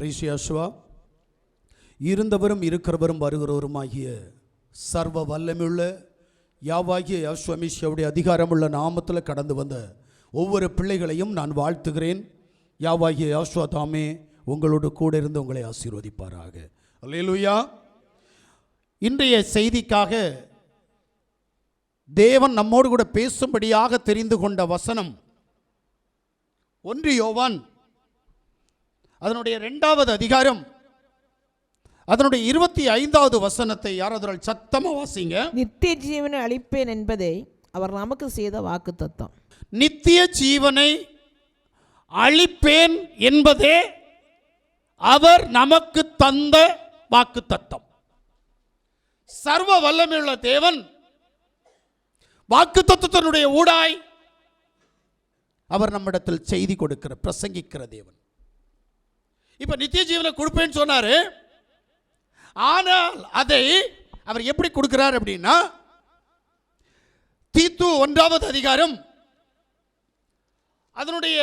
Price Yeshua. இருந்தவரும் இருக்கிறவரும் வருகிறவருமாகிய சர்வ வல்லமையுள்ள யாவாகிய யேசுவ மெசியாவுடைய அதிகாரமுள்ள நாமத்தில் கடந்து வந்த ஒவ்வொரு பிள்ளைகளையும் நான் வாழ்த்துகிறேன். யாவாகிய யேசுவா தாமே உங்களோடு கூட இருந்து உங்களை ஆசீர்வதிப்பாராக. அல்லேலூயா. இன்றைய செய்திக்காக தேவன் நம்மோடு கூட பேசும்படியாக தெரிந்து கொண்ட வசனம் 1 யோவான் அதனுடைய 2வது அதிகாரம் அதனுடைய 25வது வசனத்தை யாராவது சத்தமா வாசிங்க. நித்திய ஜீவனை அளிப்பேன் என்பதை அவர் நமக்கு செய்த வாக்குத்தத்தம். நித்திய ஜீவனை அளிப்பேன் என்பதே அவர் நமக்கு தந்த வாக்குத்தத்தம். சர்வ வல்லமையுள்ள தேவன் வாக்குத்தத்தத்தினுடைய ஊடாய் அவர் நம்மிடத்தில் செய்தி கொடுக்கிற பிரசங்கிக்கிற தேவன். இப்ப நித்திய ஜீவனை கொடுப்பேன்னு சொன்னாரு. ஆனால் அதை அவர் எப்படி கொடுக்கிறார் அப்படின்னா, தீத்து 1வது அதிகாரம் அதனுடைய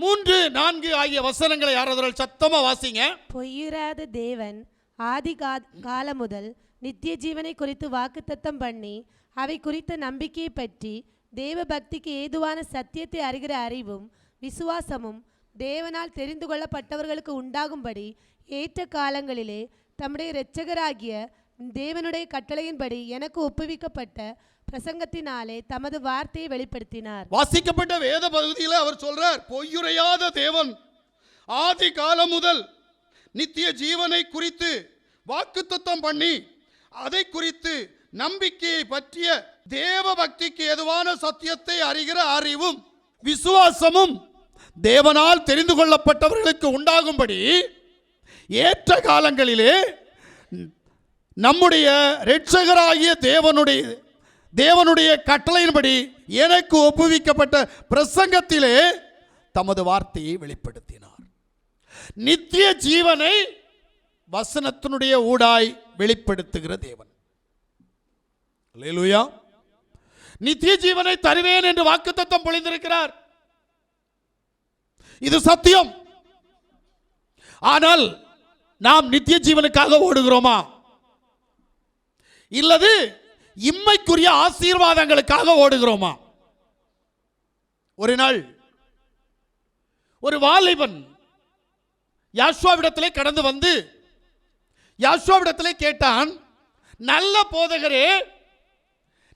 3, 4 ஆகிய வசனங்களை யாராவது சத்தமா வாசிங்க. பொய்யிராத தேவன் ஆதி காலம் முதல் நித்திய ஜீவனை குறித்து வாக்குத்தத்தம் பண்ணி அவை குறித்த நம்பிக்கையை பற்றி தேவ பக்திக்கு ஏதுவான சத்தியத்தை அறிகிற அறிவும் விசுவாசமும் தேவனால் தெரிந்து கொள்ளப்பட்டவர்களுக்கு உண்டாகும்படி ஏற்ற காலங்களிலே தம்முடைய இரட்சகராகிய தேவனுடைய கட்டளையின்படி எனக்கு ஒப்புவிக்கப்பட்ட பிரசங்கத்தினாலே தமது வார்த்தையை வெளிப்படுத்தினார். வாசிக்கப்பட்ட வேத பகுதியில் அவர் சொல்றார், பொய்யுரையாத தேவன் ஆதி காலம் முதல் நித்திய ஜீவனை குறித்து வாக்குத்தத்தம் பண்ணி அதை குறித்து நம்பிக்கையை பற்றிய தேவ பக்திக்கு எதுவான சத்தியத்தை அறிகிற அறிவும் விசுவாசமும் தேவனால் தெரிந்து கொள்ளப்பட்டவர்களுக்கு உண்டாகும்படி ஏற்ற காலங்களிலே நம்முடைய இரட்சகராகிய தேவனுடைய கட்டளையின்படி எனக்கு ஒப்புவிக்கப்பட்ட பிரசங்கத்திலே தமது வார்த்தையை வெளிப்படுத்தினார். நித்திய ஜீவனை வசனத்தினுடைய ஊடாய் வெளிப்படுத்துகிற தேவன். அல்லேலூயா. நித்திய ஜீவனை தருவேன் என்று வாக்குத்தத்தம் பொழிந்திருக்கிறார். இது சத்தியம். ஆனால் நாம் நித்திய ஜீவனுக்காக ஓடுகிறோமா, இல்லது இம்மைக்குரிய ஆசீர்வாதங்களுக்காக ஓடுகிறோமா? ஒரு நாள் ஒரு வாலிபன் யாஷுவாவிடத்திலே கடந்து வந்து யாஷுவாவிடத்திலே கேட்டான், நல்ல போதகரே,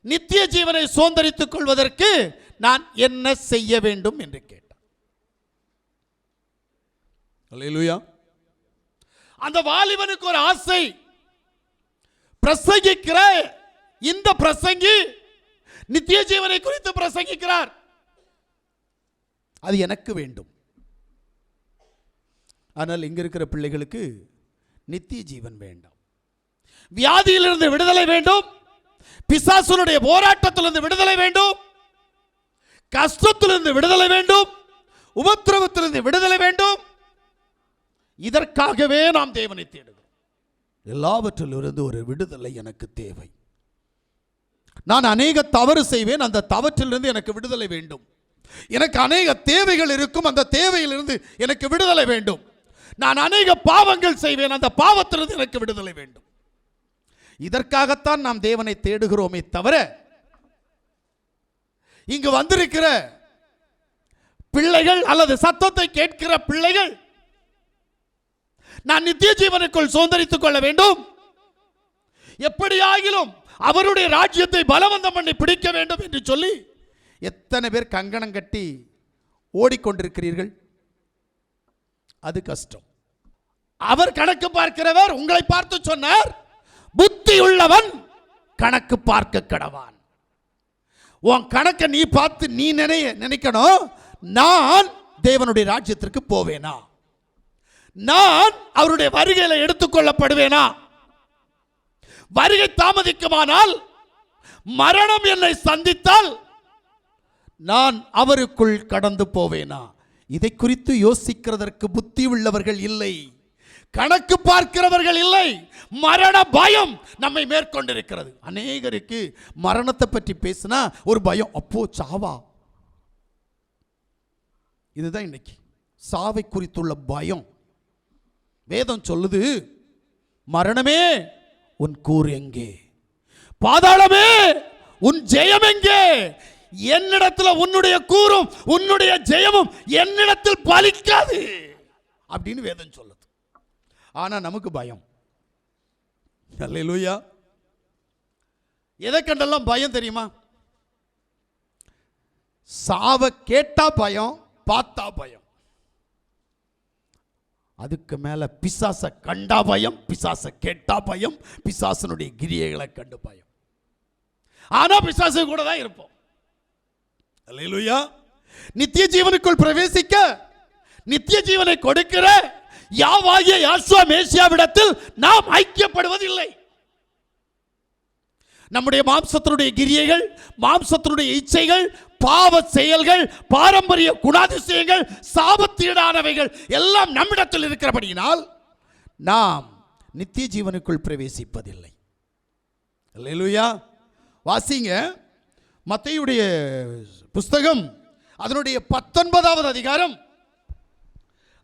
நித்திய ஜீவனை சுதந்தரித்துக் கொள்வதற்கு நான் என்ன செய்ய வேண்டும் என்று கேட்டான். அல்லேலூயா. அந்த வாலிபனுக்கு ஒரு ஆசை, பிரசங்கிக்கிற இந்த பிரசங்கி நித்திய ஜீவனை குறித்து பிரசங்கிக்கிறார், அது எனக்கு வேண்டும். ஆனால் இங்க இருக்கிற பிள்ளைகளுக்கு நித்திய ஜீவன் வேண்டாம். வியாதியிலிருந்து விடுதலை வேண்டும், பிசாசுனுடைய போராட்டத்திலிருந்து விடுதலை வேண்டும், கஷ்டத்திலிருந்து விடுதலை வேண்டும், உபத்திரவத்திலிருந்து விடுதலை வேண்டும். இதற்காகவே நாம் தேவனை தேடுகிறோம். எல்லாவற்றிலிருந்து ஒரு விடுதலை எனக்கு தேவை. நான் அநேக தவறு செய்வேன், அந்த தவற்றிலிருந்து எனக்கு விடுதலை வேண்டும். எனக்கு அநேக தேவைகள் இருக்கும், அந்த தேவையிலிருந்து எனக்கு விடுதலை வேண்டும். நான் அநேக பாவங்கள் செய்வேன், அந்த பாவத்திலிருந்து எனக்கு விடுதலை வேண்டும். இதற்காகத்தான் நாம் தேவனை தேடுகிறோமே தவிர, இங்கு வந்திருக்கிற பிள்ளைகள் அல்லது சத்தத்தை கேட்கிற பிள்ளைகள் நான் நித்திய ஜீவனுக்குள் சுதந்தரித்துக் கொள்ள வேண்டும், எப்படியாகிலும் அவருடைய ராஜ்யத்தை பலவந்தம் பண்ணி பிடிக்க வேண்டும் என்று சொல்லி எத்தனை பேர் கங்கணம் கட்டி ஓடிக்கொண்டிருக்கிறீர்கள்? அது கஷ்டம். அவர் கணக்கு பார்க்கிறவர். உங்களை பார்த்து சொன்னார், புத்தி உள்ளவன் கணக்கு பார்க்க கடவான். உன் கணக்கை நீ பார்த்து நீ நினைக்கணும், நான் தேவனுடைய ராஜ்யத்திற்கு போவேனா, நான் அவருடைய வருகையில் எடுத்துக்கொள்ளப்படுவேனா, வருகை தாமதிக்குமானால், மரணம் என்னை சந்தித்தால் நான் அவருக்குள் கடந்து போவேனா? இதை குறித்து யோசிக்கிறதற்கு புத்தி உள்ளவர்கள் இல்லை, கணக்கு பார்க்கிறவர்கள் இல்லை. மரண பயம் நம்மை மேற்கொண்டிருக்கிறது. அநேகருக்கு மரணத்தை பற்றி பேசினா ஒரு பயம், அப்போ சாவா. இதுதான் இன்னைக்கு சாவை குறித்துள்ள பயம். வேதம் சொல்லுது, மரணமே உன் கூர் எங்கே, பாதாளமே உன் ஜெயம் எங்கே, என்னிடத்தில் உன்னுடைய கூரும் உன்னுடைய ஜெயமும் என்னிடத்தில் பலிக்காது அப்படின்னு வேதம் சொல்லுது. ஆனா நமக்கு பயம். அல்லேலூயா. எதை கண்டெல்லாம் பயம் தெரியுமா? சாவ கேட்டா பயம், பார்த்தா பயம். அதுக்கு மேல பிசாச கண்டா பயம், பிசாச கேட்டா பயம், பிசாசனுடைய கிரியைகளை கண்டு பயம். ஆனா பிசாசு கூட தான் இருப்போம். அல்லேலூயா. நித்திய ஜீவனுக்குள் பிரவேசிக்க நித்திய ஜீவனை கொடுக்கிற யாவாகிய யாசுவா மேசியாவிடத்தில் நாம் ஐக்கியப்படுவதில்லை. நம்முடைய மாம்சத்தினுடைய கிரியைகள், மாம்சத்தினுடைய இச்சைகள், பாவ செயல்கள், பாரம்பரிய குணாதிசயங்கள், சாபத்தீடானவைகள் எல்லாம் நம்மிடத்தில் இருக்கிறபடியினால் நாம் நித்திய ஜீவனுக்குள் பிரவேசிப்பதில்லை. அல்லேலூயா. வாசிங்க மத்தேயுடைய புஸ்தகம், அதனுடைய 19வது அதிகாரம்,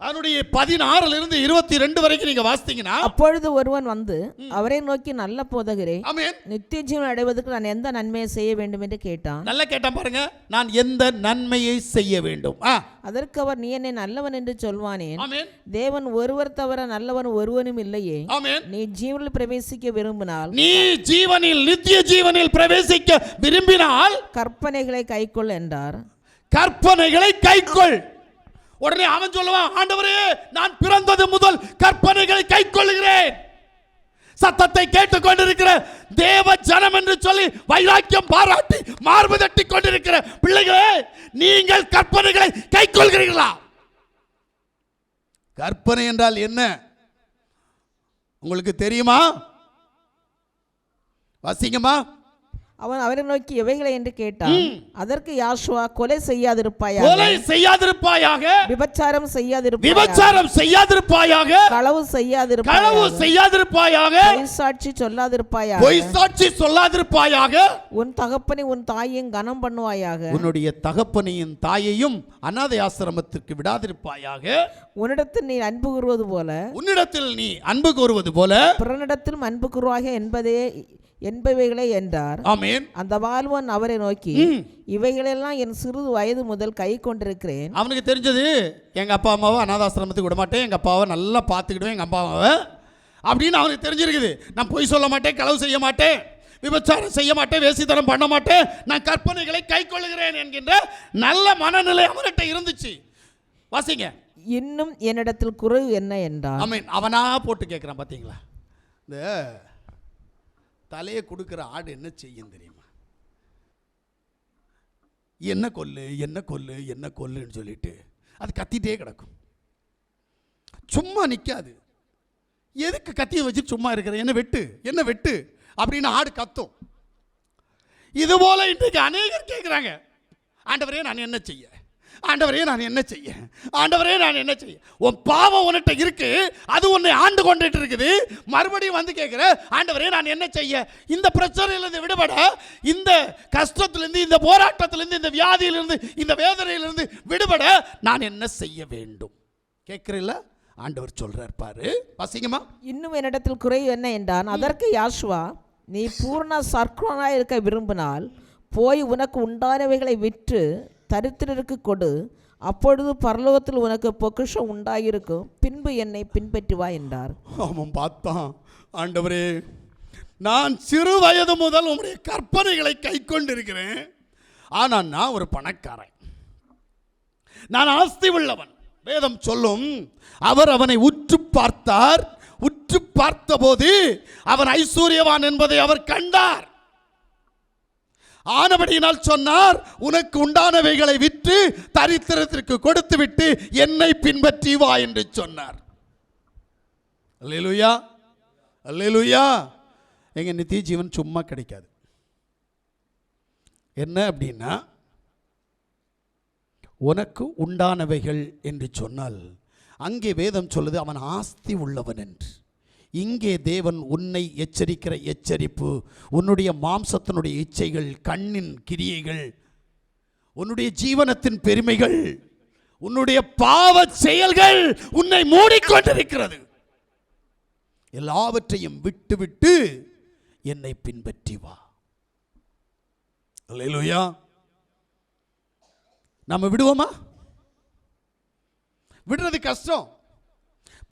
அதனுடைய 16 22 வரைக்கும் நீங்க வாசித்தீங்கன்னா, அப்பொழுது ஒருவன் வந்து அவரை நோக்கி, நல்ல போதகரே, ஆமென், நித்திய ஜீவன் அடைவதற்கு நான் எந்த நன்மையை செய்ய வேண்டும் என்று கேட்டான். நல்லா கேட்டான் பாருங்க. நான் எந்த நன்மையை செய்ய வேண்டும்? அதற்கு அவர், நீ என்னை நல்லவன் என்று சொல்வானேன்? ஆமென். தேவன் ஒருவர் தவிர நல்லவன் ஒருவனும் இல்லையே. ஆமென். நீ ஜீவனில் பிரவேசிக்க விரும்பினால், நீ ஜீவனில் நித்திய ஜீவனில் பிரவேசிக்க விரும்பினால் கற்பனைகளை கைக்கொள் என்றார். கற்பனைகளை கைக்கொள். உடனே அவன் சொல்லுவான், ஆண்டவரே, நான் பிறந்தது முதல் கற்பனைகளை கைக்கொள்கிறேன். சத்தத்தை கேட்டுக்கொண்டிருக்கிற தேவ ஜனம் என்று சொல்லி வைராக்கியம் பாராட்டி மார்பு தட்டி கொண்டிருக்கிற பிள்ளைகளே, நீங்கள் கற்பனைகளை கைக்கொள்கிறீர்களா? கற்பனை என்றால் என்ன உங்களுக்கு தெரியுமா? வாசிங்கம்மா. அவன் அவரை நோக்கி, எவைகளை என்று கேட்டான். அதற்கு யாசுவா, கொலை செய்யாதிருப்பாயாக, கொலை செய்யாதிருப்பாயாக, விபச்சாரம் செய்யாதிருப்பாயாக, விபச்சாரம் செய்யாதிருப்பாயாக, களவு செய்யாதிருப்பாயாக, களவு செய்யாதிருப்பாயாக, பொய் சாட்சி சொல்லாதிருப்பாயாக, பொய் சாட்சி சொல்லாதிருப்பாயாக, உன் தகப்பனை உன் தாயையும் கனம் பண்ணுவாயாக, உன்னுடைய தகப்பனையும் தாயையும் அநாதை ஆசிரமத்திற்கு விடாதிருப்பாயாக, உன்னிடத்தில் நீ அன்பு கூறுவது போல உன்னிடத்தில் நீ அன்பு கூறுவது போல பிறனிடத்திலும் அன்பு கூறுவாக என்பவைகளை என்றார். ஆமென். அந்த வாழ்வன் அவரை நோக்கி, இவைகளெல்லாம் என் சிறு வயது முதல் கை கொண்டிருக்கிறேன். அவனுக்கு தெரிஞ்சது, எங்க அப்பா அம்மாவை அநாதாசிரமத்துக்கு விட மாட்டேன், எங்க அப்பாவை நல்லா பார்த்துக்கிடுவேன், எங்க அப்பா அம்மாவை அப்படின்னு அவனுக்கு தெரிஞ்சிருக்குது. நான் பொய் சொல்ல மாட்டேன், களவு செய்ய மாட்டேன், விபச்சாரம் செய்ய மாட்டேன், வேசித்தனம் பண்ண மாட்டேன், நான் கற்பனைகளை கை கொள்ளுகிறேன் என்கின்ற நல்ல மனநிலை அவன்கிட்ட இருந்துச்சு. வாசிங்க. இன்னும் என்னிடத்தில் குறைவு என்ன என்றார். ஆமென். அவனா போட்டு கேட்குறான். பார்த்தீங்களா, இந்த தலையை கொடுக்குற ஆடு என்ன செய்யும் தெரியுமா? என்ன கொல்லு என்ன கொல்லு என்ன கொல்லுன்னு சொல்லிட்டு அது கத்திட்டே கிடக்கும், சும்மா நிற்காது. எதுக்கு கத்தியை வச்சு சும்மா இருக்கிற, என்ன வெட்டு என்ன வெட்டு அப்படின்னு ஆடு கத்தும். இதுபோல இன்றைக்கு அநேகர் கேட்குறாங்க, ஆண்டவரே நான் என்ன செய்ய, ஆண்டவரே நான் என்ன செய்ய, ஆண்டவரே நான் என்ன செய்ய. உன் பாவம் உன்கிட்ட இருக்கு, அது உன்னை ஆண்டு கொண்டுட்டு இருக்குது. மறுபடியும் வந்து கேட்கிற, ஆண்டவரே நான் என்ன செய்ய. இந்த பிரச்சனையிலிருந்து விடுபட, இந்த கஷ்டத்திலிருந்து, இந்த போராட்டத்திலிருந்து, இந்த வியாதியிலிருந்து, இந்த வேதனையிலிருந்து விடுபட நான் என்ன செய்ய வேண்டும் கேட்கிறீல்ல? ஆண்டவர் சொல்றார் பாரு, வாசிங்கம்மா. இன்னும் என்னிடத்தில் குறைவு என்ன என்றான். அதற்கு யாசுவா, நீ பூர்ண சர்க்குணனாய் இருக்க விரும்பினால் போய் உனக்கு உண்டானவைகளை விற்று தரித்திரருக்கு கொடு, அப்பொழுது பரலோகத்தில் உனக்கு பொக்கிஷம் உண்டாயிருக்கும், பின்பு என்னை பின்பற்றி வா என்றார். அவன் பார்த்தான், ஆண்டவரே, நான் சிறு வயது முதல் உங்களுடைய கற்பனைகளை கை கொண்டிருக்கிறேன், ஆனால் நான் ஒரு பணக்காரன், நான் ஆஸ்தி உள்ளவன். வேதம் சொல்லும், அவர் அவனை உற்று பார்த்தார், உற்று பார்த்தபோது அவன் ஐஸ்வர்யவான் என்பதை அவர் கண்டார். ஆனபடியினால் சொன்னார், உனக்கு உண்டானவைகளை விற்று தரித்திரத்திற்கு கொடுத்து விட்டு என்னை பின்பற்றி வா என்று சொன்னார். அல்லேலூயா, அல்லேலூயா. எங்க நித்திய ஜீவன் சும்மா கிடைக்காது. என்ன அப்படின்னா, உனக்கு உண்டானவைகள் என்று சொன்னால் அங்கே வேதம் சொல்லுது அவன் ஆஸ்தி உள்ளவன் என்று. இங்கே தேவன் உன்னை எச்சரிக்கிற எச்சரிப்பு, உன்னுடைய மாம்சத்தினுடைய இச்சைகள், கண்ணின் கிரியைகள், உன்னுடைய ஜீவனத்தின் பெருமைகள், உன்னுடைய பாவ செயல்கள் உன்னை மூடிக்கொண்டிருக்கிறது. எல்லாவற்றையும் விட்டு விட்டு என்னை பின்பற்றி வா. அல்லேலூயா. நம்ம விடுவோமா? விடுறது கஷ்டம்.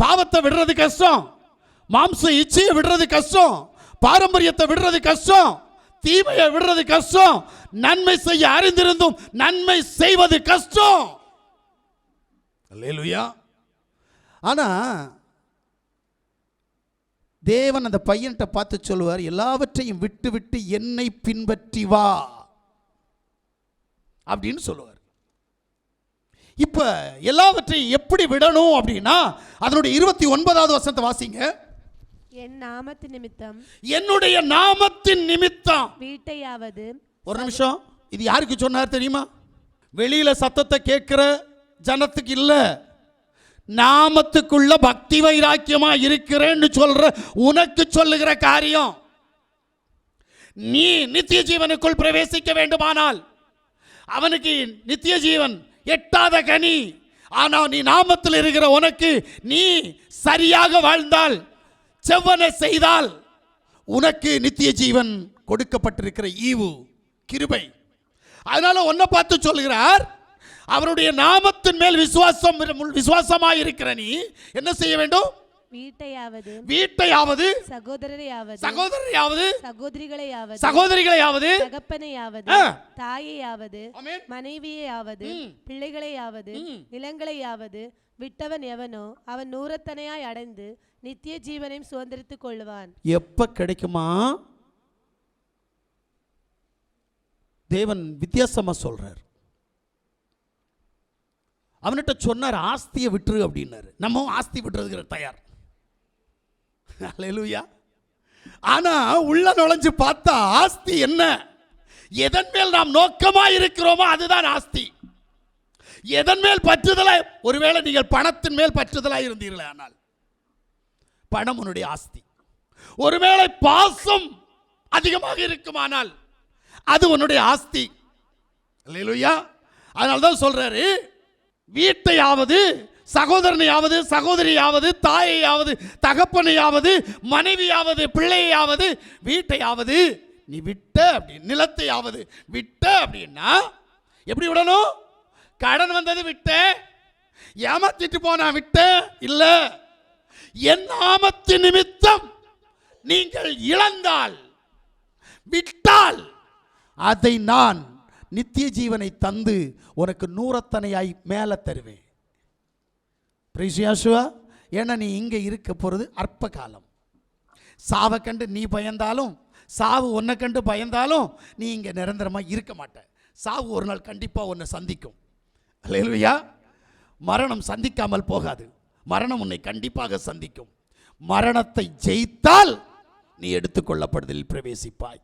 பாவத்தை விடுறது கஷ்டம். மாம்ச இச்சையை விடுறது கஷ்டம். பாரம்பரியத்தை விடுறது கஷ்டம். தீமையை விடுறது கஷ்டம். நன்மை செய்ய அறிந்திருந்தும் நன்மை செய்வது கஷ்டம். அல்லேலூயா. ஆனா தேவன் அந்த பையன்கிட்ட பார்த்து சொல்லுவார், எல்லாவற்றையும் விட்டு விட்டு என்னை பின்பற்றி வா அப்படின்னு சொல்லுவார். இப்ப எல்லாவற்றையும் எப்படி விடணும் அப்படின்னா அதனுடைய 29வது வசனத்தை வாசிங்க. என் நாமத்தின் நிமித்தம், என்னுடைய நாமத்தின் நிமித்தம் வீட்டையாவது. ஒரு நிமிஷம், இது யாருக்கு சொன்னார் தெரியுமா? வெளியில சத்தத்தை கேட்கிற ஜனத்துக்கு இல்ல, நாமத்துக்குள்ள பக்தி வைராக்கியமா இருக்கிறேன்னு சொல்ற உனக்கு சொல்லுகிற காரியம். நீ நித்திய ஜீவனுக்குள் பிரவேசிக்க வேண்டுமானால், அவனுக்கு நித்திய ஜீவன் எட்டாத கனி. ஆனால் நீ நாமத்தில் இருக்கிற உனக்கு நீ சரியாக வாழ்ந்தால், செவ்வனை செய்தால், உனக்கு நித்திய ஜீவன் கொடுக்கப்பட்டிருக்கிற ஈவு கிருபை. அதனால உன்னை பார்த்து சொல்கிறார், அவருடைய நாமத்தின் மேல் விசுவாசமாய் இருக்கிற நீ என்ன செய்ய வேண்டும்? வீட்டையாவது, வீட்டையாவது, சகோதரரையாவது, சகோதரியாவது, சகோதரிகளையாவது, சகோதரிகளையாவது, தகப்பனையாவது, தாயையாவது, மனைவியையாவது, பிள்ளைகளையாவது, நிலங்களையாவது விட்டவன் எவனோ அவன் நூறத்தனையாய் அடைந்து நித்திய ஜீவனையும் சுதந்திரித்துக் கொள்வான். எப்ப கிடைக்குமா? தேவன் வித்தியாசமா சொல்றார். அவன்கிட்ட சொன்னார், ஆஸ்தியை விட்டுரு அப்படின்னாரு. நம்ம ஆஸ்தி விட்டுறதுக்கு தயார். அல்லேலூயா. ஆனா உள்ள நுழைஞ்சு பார்த்தா ஆஸ்தி என்ன? எதன் மேல் நாம் நோக்கமா இருக்கிறோமோ அதுதான் ஆஸ்தி. எதன் மேல் பற்றுதலா? ஒருவேளை நீங்கள் பணத்தின் மேல் பற்றுதலா இருந்தீர்களே, ஆனால் பணம் உன்னுடைய ஆஸ்தி. ஒருவேளை பாசம் அதிகமாக இருக்குமானால் அது உன்னுடைய ஆஸ்தி. அல்லேலூயா. அதனால்தான் சொல்றாரு, வீட்டையாவது, சகோதரனையாவது, சகோதரியாவது, தாயையாவது, தகப்பனையாவது, மனைவியாவது, பிள்ளையாவது, வீட்டையாவது நீ விட்ட அப்படி, நிலத்தையாவது விட்ட அப்படின்னா எப்படி விடணும்? கடன் வந்தது விட்ட, ஏமாத்திட்டு போனா விட்ட இல்ல. என் நாமத்தின் நிமித்தம் நீங்கள் இழந்தால், விட்டால், அதை நான் நித்திய ஜீவனை தந்து உனக்கு நூறத்தனையாய் மேலே தருவேன். பிரைசியாசுவா. ஏன்னா நீ இங்கே இருக்க போகிறது அற்ப காலம். சாவை கண்டு நீ பயந்தாலும், சாவு உன்னை கண்டு பயந்தாலும் நீ இங்கே நிரந்தரமாக இருக்க மாட்ட. சாவு ஒரு நாள் கண்டிப்பாக உன்னை சந்திக்கும். அல்லேலூயா. மரணம் சந்திக்காமல் போகாது. மரணம் உன்னை கண்டிப்பாக சந்திக்கும். மரணத்தை ஜெயித்தால் நீ எடுத்துக்கொள்ளப்படுதலில் பிரவேசிப்பாய்.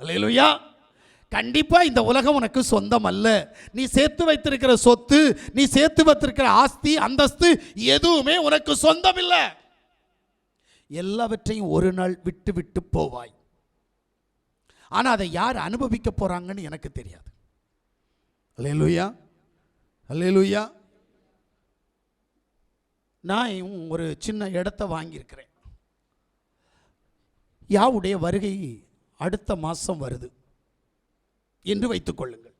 அல்லேலூயா. கண்டிப்பா இந்த உலகம் உனக்கு சொந்தம் அல்ல. நீ சேர்த்து வைத்திருக்கிற சொத்து, நீ சேர்த்து வைத்திருக்கிற ஆஸ்தி, அந்தஸ்து எதுவுமே உனக்கு சொந்தம் இல்லை. எல்லாவற்றையும் ஒரு நாள் விட்டு விட்டு போவாய். ஆனா அதை யார் அனுபவிக்க போறாங்கன்னு எனக்கு தெரியாது. அல்லேலூயா. அல்லேலூயா. நான் ஒரு சின்ன இடத்தை வாங்கியிருக்கிறேன். யாவுடைய வருகை அடுத்த மாதம் வருது என்று வைத்துக் கொள்ளுங்கள்.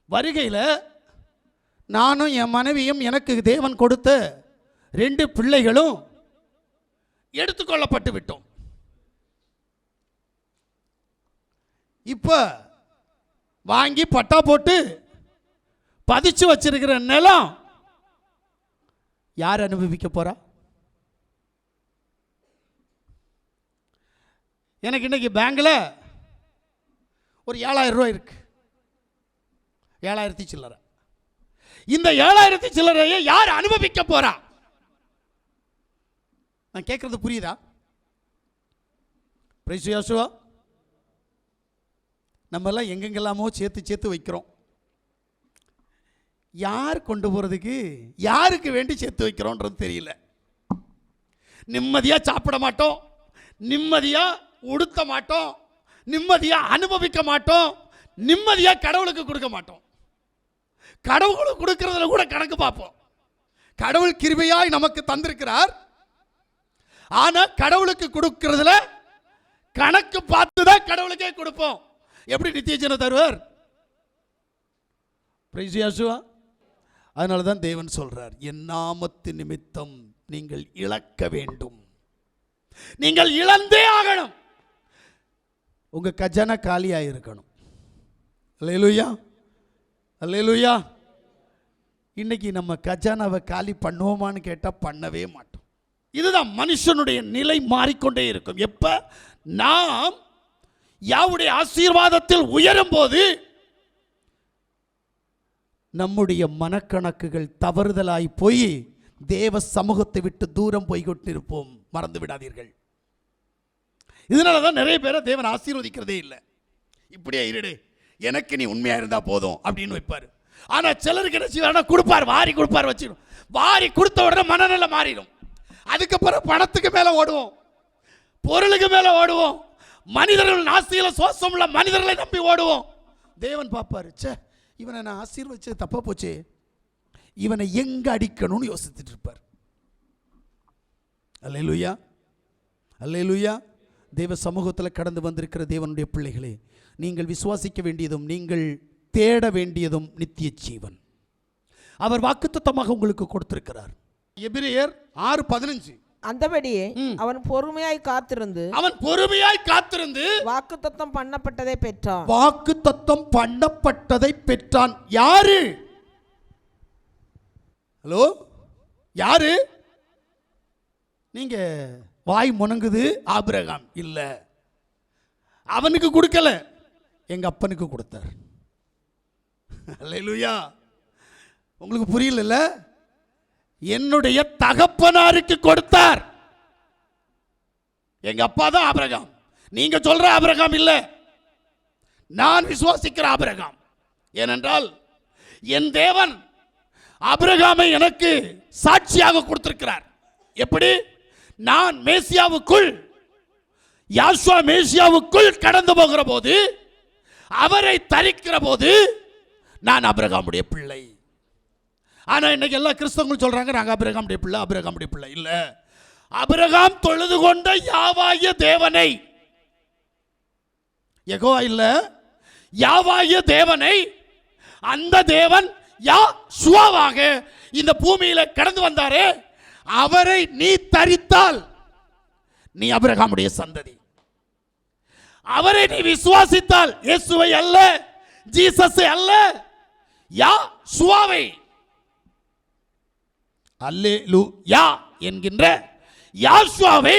வருகையில் நானும் என் மனைவியும் எனக்கு தேவன் கொடுத்த 2 பிள்ளைகளும் எடுத்துக்கொள்ளப்பட்டு விட்டோம். இப்போ வாங்கி பட்டா போட்டு பதிச்சு வச்சிருக்கிற நிலம் யார் அனுபவிக்க போறா? எனக்கு இன்னைக்கு பேங்கில் ஒரு 7,000 ரூபாய் இருக்கு. 7,000 சில்லறை. இந்த 7,000 சில்லறையை யார் அனுபவிக்க போறா? நான் கேட்கறது புரியுதா? பிரைஸ் யோசுவா. நம்ம எல்லாம் எங்கெங்கெல்லாமோ சேர்த்து வைக்கிறோம். யார் கொண்டு போறதுக்கு, யாருக்கு வேண்டி சேர்த்து வைக்கிறோன்றது தெரியல. நிம்மதியா சாப்பிட மாட்டோம், நிம்மதியா உடுத்த மாட்டோம், நிம்மதியா அனுபவிக்க மாட்டோம், நிம்மதியா கடவுளுக்கு கொடுக்க மாட்டோம். கடவுளுக்கு கொடுக்கறதுல கூட கணக்கு பார்ப்போம். கடவுள் கிருபையாய் நமக்கு தந்திருக்கிறார். ஆனா கடவுளுக்கு கொடுக்கிறதுல கணக்கு பார்த்து தான் கடவுளுக்கே கொடுப்போம். எப்படி நித்திய ஜீவனை தருவார்? பிரைஸ் யேசுவா. அதனால தான் தேவன் சொல்றார், என் நாமத்து நிமித்தம் நீங்கள் இழக்க வேண்டும், நீங்கள் இழந்தே ஆகணும். உங்க கஜானா காலியாக இருக்கணும். அல்லேலூயா, அல்லேலூயா. இன்னைக்கு நம்ம கஜானாவை காலி பண்ணுவோமான்னு கேட்டால் பண்ணவே மாட்டோம். இதுதான் மனுஷனுடைய நிலை, மாறிக்கொண்டே இருக்கும். எப்ப நாம் யாவுடைய ஆசீர்வாதத்தில் உயரும் போது நம்முடைய மனக்கணக்குகள் தவறுதலாய் போய் தேவ சமூகத்தை விட்டு தூரம் போய்கொண்டிருப்போம். மறந்து விடாதீர்கள். இதனாலதான் நிறைய பேரை தேவன் ஆசீர்வதிக்கிறதே இல்லை. இப்படியே இருடு, எனக்கு நீ உண்மையா இருந்தா போதும் அப்படின்னு வைப்பாரு. ஆனா சிலருக்கு என்ன செய்வார்? கொடுப்பார், வாரி கொடுப்பார், வச்சிடும். வாரி கொடுத்த உடனே மனநிலை மாறிடும். அதுக்கப்புறம் பணத்துக்கு மேல ஓடுவோம், பொருளுக்கு மேல ஓடுவோம், மனிதர்கள் நாசியில சோசமுள்ள மனிதர்களை நம்பி ஓடுவோம். தேவன் பார்ப்பாரு, சே இவனை நான் ஆசீர்வதிச்சது தப்பா போச்சே, இவனை எங்க அடிக்கணும்னு யோசித்துட்டு இருப்பார். அல்லேலூயா, அல்லேலூயா. தேவ சமூகத்தில் கடந்து வந்திருக்கிற தேவனுடைய பிள்ளைகளே, நீங்கள் விசுவாசிக்க வேண்டியதும் நீங்கள் தேட வேண்டியதும் நித்திய ஜீவன். அவர் வாக்குத்தத்தமாக உங்களுக்கு கொடுத்திருக்கிறார். எபிரேயர் 6:15. அந்தபடியே அவன் பொறுமையாய் காத்திருந்து வாக்குத்தத்தம் பண்ணப்பட்டதை பெற்றான். வாக்குத்தத்தம் பண்ணப்பட்டதை பெற்றான். யாரு? ஹலோ, யாரு? நீங்க வாய் முணங்குது. ஆபிரகாம் இல்ல, அவனுக்கு கொடுக்கல, எங்க அப்பனுக்கு கொடுத்தார். அல்லேலூயா. உங்களுக்கு புரியல? என்னுடைய தகப்பனாருக்கு கொடுத்தார். எங்க அப்பா தான் ஆபிரகாம். நீங்க சொல்ற ஆபிரகாம் இல்ல, நான் விசுவாசிக்கிற ஆபிரகாம். ஏனென்றால் என் தேவன் ஆபிரகாமை எனக்கு சாட்சியாக கொடுத்திருக்கிறார். எப்படி? நான் மேசியாவுக்குள், யாசுவா மேசியாவுக்குள் கடந்து போகிற போது, அவரை தரிக்கிற போது நான் ஆபிரகாமுடைய பிள்ளை. ஆனா இன்னைக்கு எல்லா கிறிஸ்தவங்களும் சொல்றாங்க நாங்க ஆபிரகாமுடைய பிள்ளை, ஆபிரகாமுடைய பிள்ளை இல்ல. ஆபிரகாம் தொழுது கொண்ட யாவாகிய தேவனை, யெகோவா இல்ல, யாவாகிய தேவனை, அந்த தேவன் யாசுவாவாக இந்த பூமியில கடந்து வந்தாரே, அவரை நீ தரித்தால் நீ ஆபிரகாமுடைய சந்ததி. அவரை நீ விசுவாசித்தால், இயேசுவை அல்ல, ஜீசஸை அல்ல, யாசுவாவை, அல்லேலூயா என்கின்ற யாசுவாவை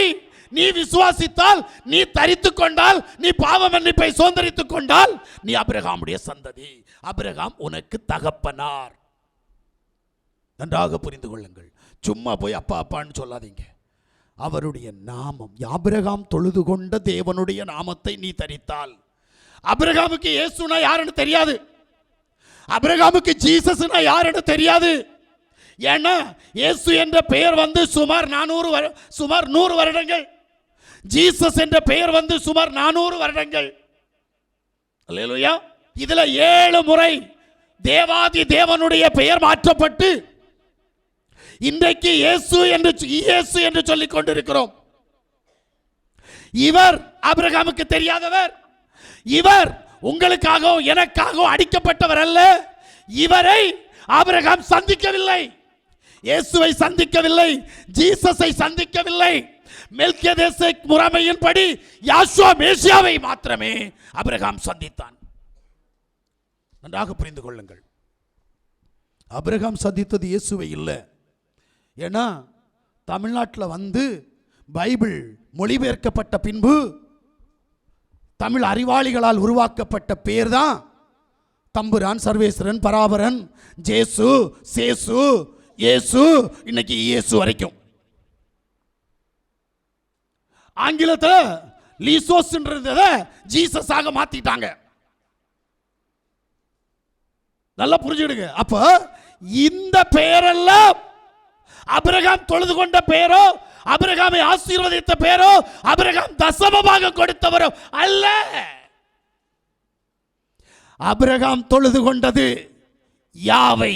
நீ விசுவாசித்தால், நீ தரித்துக் கொண்டால், நீ பாவ மன்னிப்பை சுதந்தரித்துக் கொண்டால், நீ ஆபிரகாமுடைய சந்ததி. ஆபிரகாம் உனக்கு தகப்பனார். நன்றாக புரிந்து கொள்ளுங்கள். சும்மா போய் அப்பா அப்பான்னு சொல்லாதீங்க. அவருடைய நாமம், ஆபிரகாம் தொழுது கொண்ட தேவனுடைய நாமத்தை நீ தரித்தால், ஆபிரகாமுக்கு இயேசுனா யாருன்னு தெரியாது, ஆபிரகாமுக்கு ஜீசஸ்னா யாருன்னு தெரியாது. ஏன்னா இயேசு என்ற பெயர் வந்து சுமார் 100 வருடங்கள், ஜீசஸ் என்ற பெயர் வந்து சுமார் 400 வருடங்கள். அல்லேலூயா. இதுல 7 முறை தேவாதி தேவனுடைய பெயர் மாற்றப்பட்டு இன்றைக்கு இயேசு என்று சொல்லிக் கொண்டிருக்கிறோம். இவர் ஆபிரகாமுக்கு தெரியாதவர், இவர் உங்களுக்காகவும் எனக்காகவும் அடிக்கப்பட்டவர் அல்ல. இவரை ஆபிரகாம் சந்திக்கவில்லை, இயேசுவை சந்திக்கவில்லை, ஜீசஸை சந்திக்கவில்லை. மெல்கியதேசேக் முறைமையின்படி யாசுவா மேசியாவை மாத்திரமே ஆபிரகாம் சந்தித்தான். நன்றாக புரிந்து கொள்ளுங்கள். ஆபிரகாம் சந்தித்தது இயேசுவை இல்லை. ஏன்னா தமிழ்நாட்டில் வந்து பைபிள் மொழிபெயர்க்கப்பட்ட பின்பு தமிழ் அறிவாளிகளால் உருவாக்கப்பட்ட பேர் தான் தம்புரான், சர்வேஸ்வரன், பராபரன், ஜேசு, சேசு, இயேசு, இன்னைக்கு இயேசு வரைக்கும். ஆங்கிலத்தில் லீசோஸ்ன்றதை ஜீசஸாக மாத்திட்டாங்க. நல்லா புரிஞ்சுடுங்க. அப்ப இந்த பெயரெல்லாம் ஆபிரகாம் தொழுது கொண்ட பெயரோ, ஆபிரகாமை ஆசீர்வதித்த பெயரோ, ஆபிரகாம் தசமமாக கொடுத்தவரோ அல்ல. ஆபிரகாம் தொழுது கொண்டது யாவை,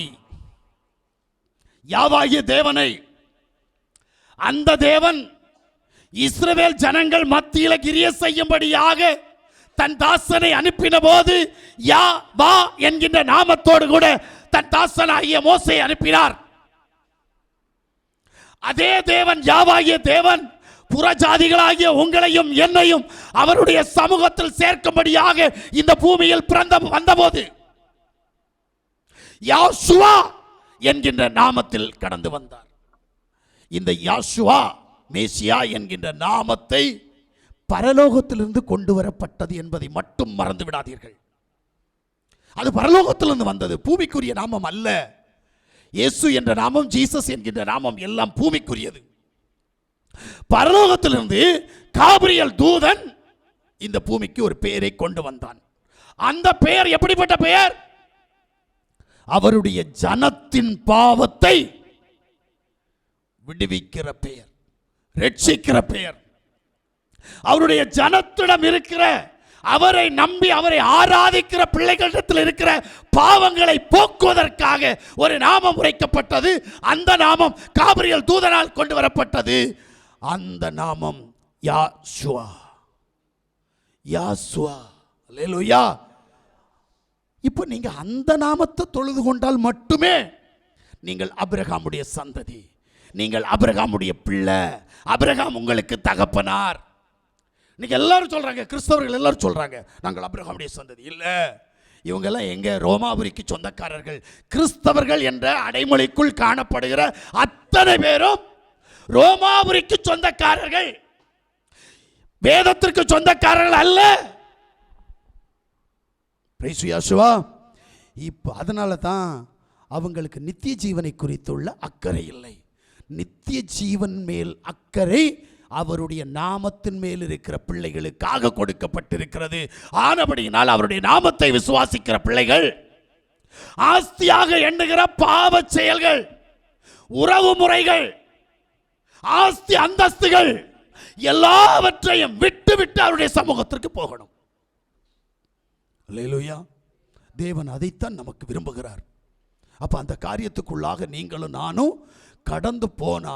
யாவாகிய தேவனை. அந்த தேவன் இஸ்ரவேல் ஜனங்கள் மத்தியில கிரிய செய்யும்படியாக தன் தாசனை அனுப்பின போது யா வா என்கின்ற நாமத்தோடு கூட தன் தாசனாகிய மோசே அனுப்பினார். அதே தேவன், யாவாகிய தேவன், புறஜாதிகளாகிய உங்களையும் என்னையும் அவருடைய சமூகத்தில் சேர்க்கும்படியாக இந்த பூமியில் வந்தபோது யாசுவா என்கின்ற நாமத்தில் கடந்து வந்தார். இந்த யாசுவா மேசியா என்கின்ற நாமத்தை பரலோகத்திலிருந்து கொண்டு வரப்பட்டது என்பதை மட்டும் மறந்து விடாதீர்கள். அது பரலோகத்திலிருந்து வந்தது, பூமிக்குரிய நாமம் அல்ல. இயேசு என்ற நாமம், ஜீசஸ் என்கின்ற நாமம் எல்லாம் பூமிக்குரியது. பரலோகத்திலிருந்து காபிரியல் தூதன் இந்த பூமிக்கு ஒரு பெயரை கொண்டு வந்தான். அந்த பெயர் எப்படிப்பட்ட பெயர்? அவருடைய ஜனத்தின் பாவத்தை விடுவிக்கிற பெயர், ரட்சிக்கிற பெயர். அவருடைய ஜனத்திடம் இருக்கிற, அவரை நம்பி அவரை ஆராதிக்கிற பிள்ளைகளிடத்தில் இருக்கிற பாவங்களை போக்குவதற்காக ஒரு நாமம் உரைக்கப்பட்டது. அந்த நாமம் காபிரியல் தூதனால் கொண்டு வரப்பட்டது. அந்த நாமம் யாசுவா. யாசுவா. அல்லேலூயா. இப்போ நீங்க அந்த நாமத்தை தொழுது கொண்டால் மட்டுமே நீங்கள் ஆபிரகாமுடைய சந்ததி, நீங்கள் ஆபிரகாமுடைய பிள்ளை, ஆபிரகாம் உங்களுக்கு தகப்பனார். இன்னைக்கு எல்லாரும் சொல்றாங்க, கிறிஸ்தவர்கள் எல்லாரும் சொல்றாங்க நாங்கள் ஆபிரகாமுடைய சந்ததி. இல்ல, இவங்கெல்லாம் எங்க? ரோமாபுரிக்கு சொந்தக்காரர்கள். கிறிஸ்தவர்கள் என்ற அடைமொழிக்குள் காணப்படுகிற அத்தனை பேரும் ரோமாபுரிக்கு சொந்தக்காரர்கள், வேதத்திற்கு சொந்தக்காரர்கள் அல்ல. இப்போ அதனால தான் அவங்களுக்கு நித்திய ஜீவனை குறித்துள்ள அக்கறை இல்லை. நித்திய ஜீவன் மேல் அக்கறை அவருடைய நாமத்தின் மேல் இருக்கிற பிள்ளைகளுக்காக கொடுக்கப்பட்டிருக்கிறது. ஆனபடியினால் அவருடைய நாமத்தை விசுவாசிக்கிற பிள்ளைகள் ஆஸ்தியாக எண்ணுகிற பாவ செயல்கள், உறவு முறைகள், ஆஸ்தி அந்தஸ்துகள் எல்லாவற்றையும் விட்டு விட்டு அவருடைய சமூகத்திற்கு போகணும். அல்லேலூயா. தேவன் அதைத்தான் நமக்கு விரும்புகிறார். அப்ப அந்த காரியத்துக்குள்ளாக நீங்களும் நானும் கடந்து போனா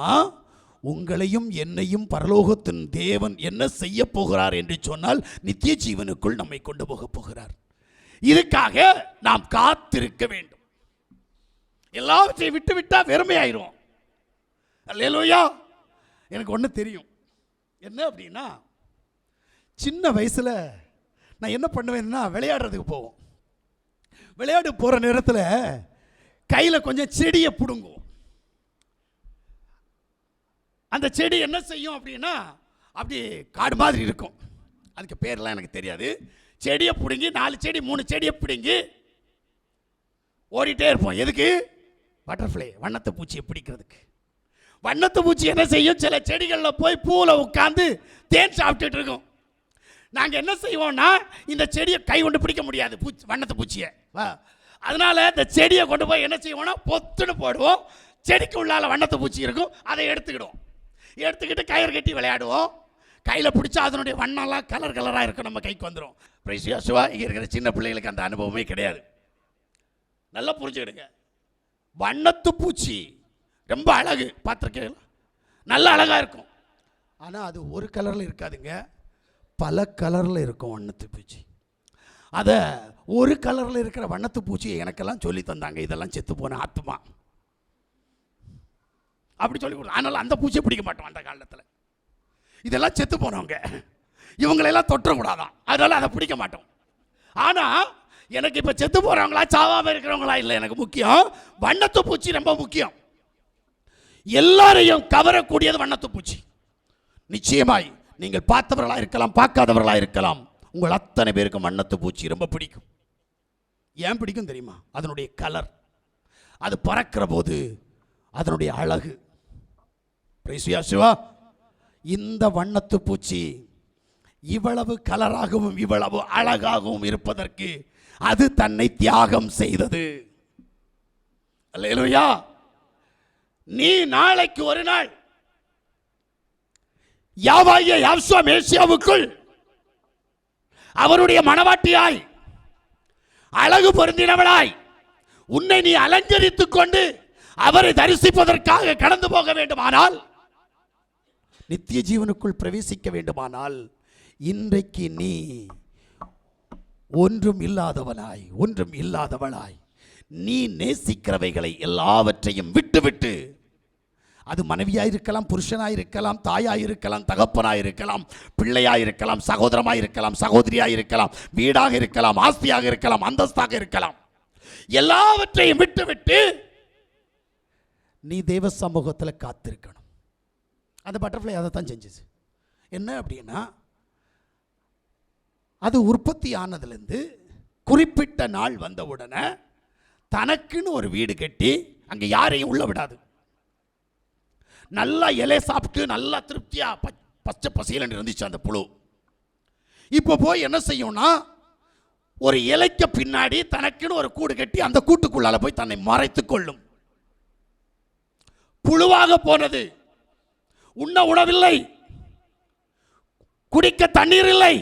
உங்களையும் என்னையும் பரலோகத்தின் தேவன் என்ன செய்ய போகிறார் என்று சொன்னால் நித்திய ஜீவனுக்குள் நம்மை கொண்டு போக போகிறார். இதுக்காக நாம் காத்திருக்க வேண்டும். எல்லாவற்றையும் விட்டு விட்டா வெறுமையாயிரும். அல்லேலூயா. எனக்கு ஒன்று தெரியும். என்ன அப்படின்னா, சின்ன வயசில் நான் என்ன பண்ணுவேன்னா, விளையாடுறதுக்கு போவோம். விளையாடு போகிற நேரத்தில் கையில் கொஞ்சம் செடியை பிடுங்குவோம். அந்த செடி என்ன செய்யும் அப்படின்னா, அப்படி காடு மாதிரி இருக்கும். அதுக்கு பேர்லாம் எனக்கு தெரியாது. செடியை பிடுங்கி 4 செடி 3 செடியை பிடுங்கி ஓடிட்டே இருப்போம். எதுக்கு? பட்டர்ஃப்ளை, வண்ணத்தை பூச்சியை பிடிக்கிறதுக்கு. வண்ணத்து பூச்சி என்ன செய்யும்? சில செடிகளில் போய் பூவில் உட்காந்து தேன் சாப்பிட்டுட்டு இருக்கும். நாங்கள் என்ன செய்வோம்னா, இந்த செடியை கை கொண்டு பிடிக்க முடியாது, வண்ணத்து பூச்சியை. அதனால இந்த செடியை கொண்டு போய் என்ன செய்வோம்னா, பொத்துன்னு போடுவோம். செடிக்கு உள்ளால வண்ணத்து பூச்சி இருக்கும், அதை எடுத்துக்கிடுவோம். எடுத்துக்கிட்டு கயிறு கட்டி விளையாடுவோம். கையில் பிடிச்சா அதனுடைய வண்ணம்லாம் கலர் கலராக இருக்கும், நம்ம கைக்கு வந்துடும். பிரைசியாசுவா, இங்கே இருக்கிற சின்ன பிள்ளைகளுக்கு அந்த அனுபவமே கிடையாது. நல்லா புரிஞ்சுக்கிடுங்க. வண்ணத்து பூச்சி ரொம்ப அழகு, பார்த்துருக்கீங்களா? நல்ல அழகாக இருக்கும். ஆனால் அது ஒரு கலரில் இருக்காதுங்க, பல கலரில் இருக்கும் வண்ணத்து பூச்சி. அதை ஒரு கலரில் இருக்கிற வண்ணத்து பூச்சியை எனக்கெல்லாம் சொல்லி தந்தாங்க. இதெல்லாம் செத்து போன ஆத்மா அப்படி சொல்லி கொடுத்தோம். அதனால் அந்த பூச்சியை பிடிக்க மாட்டோம். அந்த காலத்தில் இதெல்லாம் செத்து போனவங்க, இவங்களெல்லாம் தொற்றக்கூடாதான், அதனால் அதை பிடிக்க மாட்டோம். ஆனால் எனக்கு இப்போ செத்து போகிறவங்களா சாவாமல் இருக்கிறவங்களா இல்லை எனக்கு முக்கியம். வண்ணத்து பூச்சி ரொம்ப முக்கியம். எல்லாரையும் கவரக்கூடியது வண்ணத்து பூச்சி. நிச்சயமாய் நீங்கள் பார்த்தவர்களாக இருக்கலாம், பார்க்காதவர்களாக இருக்கலாம், உங்கள் அத்தனை பேருக்கு வண்ணத்து பூச்சி ரொம்ப பிடிக்கும். ஏன் பிடிக்கும் தெரியுமா? அதனுடைய கலர், அது பறக்கிற போது அதனுடைய அழகு. சிவா, இந்த வண்ணத்து பூச்சி இவ்வளவு கலராகவும் இவ்வளவு அழகாகவும் இருப்பதற்கு அது தன்னை தியாகம் செய்தது. அல்லேலூயா. நீ நாளைக்கு ஒரு நாள் யாவாகிய யாசுவா மேசியாவுக்குள் அவருடைய மணவாட்டியாய் அழகு பொருந்தினவளாய் உன்னை நீ அலங்கரித்துக் கொண்டு அவரை தரிசிப்பதற்காக கடந்து போக வேண்டுமானால் நித்திய ஜீவனுக்குள் பிரவேசிக்க வேண்டுமானால் இன்றைக்கு நீ ஒன்றும் இல்லாதவனாய், ஒன்றும் இல்லாதவளாய், நீ நேசிக்கிறவைகளை எல்லாவற்றையும் விட்டுவிட்டு, அது மனைவியாயிருக்கலாம், புருஷனாயிருக்கலாம், தாயாயிருக்கலாம், தகப்பனாயிருக்கலாம், பிள்ளையாயிருக்கலாம், சகோதரமாயிருக்கலாம், சகோதரியாயிருக்கலாம், வீடாக இருக்கலாம், ஆஸ்தியாக இருக்கலாம், அந்தஸ்தாக இருக்கலாம், எல்லாவற்றையும் விட்டுவிட்டு நீ தேவ சமூகத்தில் காத்திருக்கணும். அந்த பட்டர்ஃப்ளை அதை தான் செஞ்சுச்சு. என்ன அப்படின்னா, அது உற்பத்தி ஆனதுலேருந்து குறிப்பிட்ட நாள் வந்த உடனே தனக்குன்னு ஒரு வீடு கட்டி அங்கே யாரையும் உள்ள விடாது. நல்லா இலை சாப்பிட்டு நல்லா திருப்தியா பச்சை பசையில இருந்துச்சு அந்த புழு. இப்போ போய் என்ன செய்யும்னா, ஒரு இலைக்கு பின்னாடி தனக்குன்னு ஒரு கூடு கட்டி அந்த கூட்டுக்குள்ளால போய் தன்னை மறைத்து கொள்ளும். புழுவாக போனது, உண்ண உணவில்லை, குடிக்க தண்ணீர் இல்லை,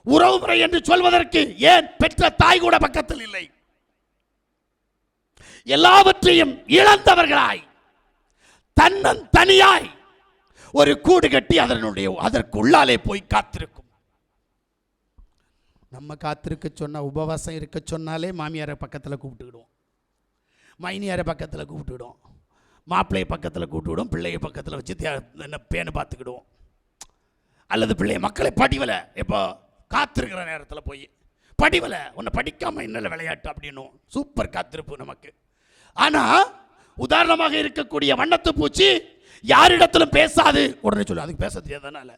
உறவு முறை என்று சொல்வதற்கு ஏன் பெற்ற தாய் கூட பக்கத்தில் இல்லை. எல்லாவற்றையும் இழந்தவர்களாய் தனியாய் ஒரு கூடு கட்டி அதற்கு உள்ளாலே போய் காத்திருக்கும். நம்ம காத்திருக்க சொன்ன, உபவாசம் இருக்க சொன்னாலே மாமியாரை பக்கத்தில் கூப்பிட்டுக்கிடுவோம், மைனியாரை பக்கத்தில் கூப்பிட்டுக்கிடுவோம், மாப்பிள்ளையை பக்கத்தில் கூப்பிட்டுவிடும், பிள்ளையை பக்கத்தில் வச்சு என்ன பேனு பார்த்துக்கிடுவோம். அல்லது பிள்ளைய மக்களை படிவலை, இப்போ காத்திருக்கிற நேரத்தில் போய் படிவலை, உன்னை படிக்காமல் என்னல விளையாட்டு அப்படின்னும். சூப்பர் காத்திருப்பு நமக்கு. ஆனால் உதாரணமாக இருக்கக்கூடிய வண்ணத்து பூச்சி யாரிடத்திலும் பேசாது. உடனே சொல்லு, அதுக்கு பேச தெரியாதனால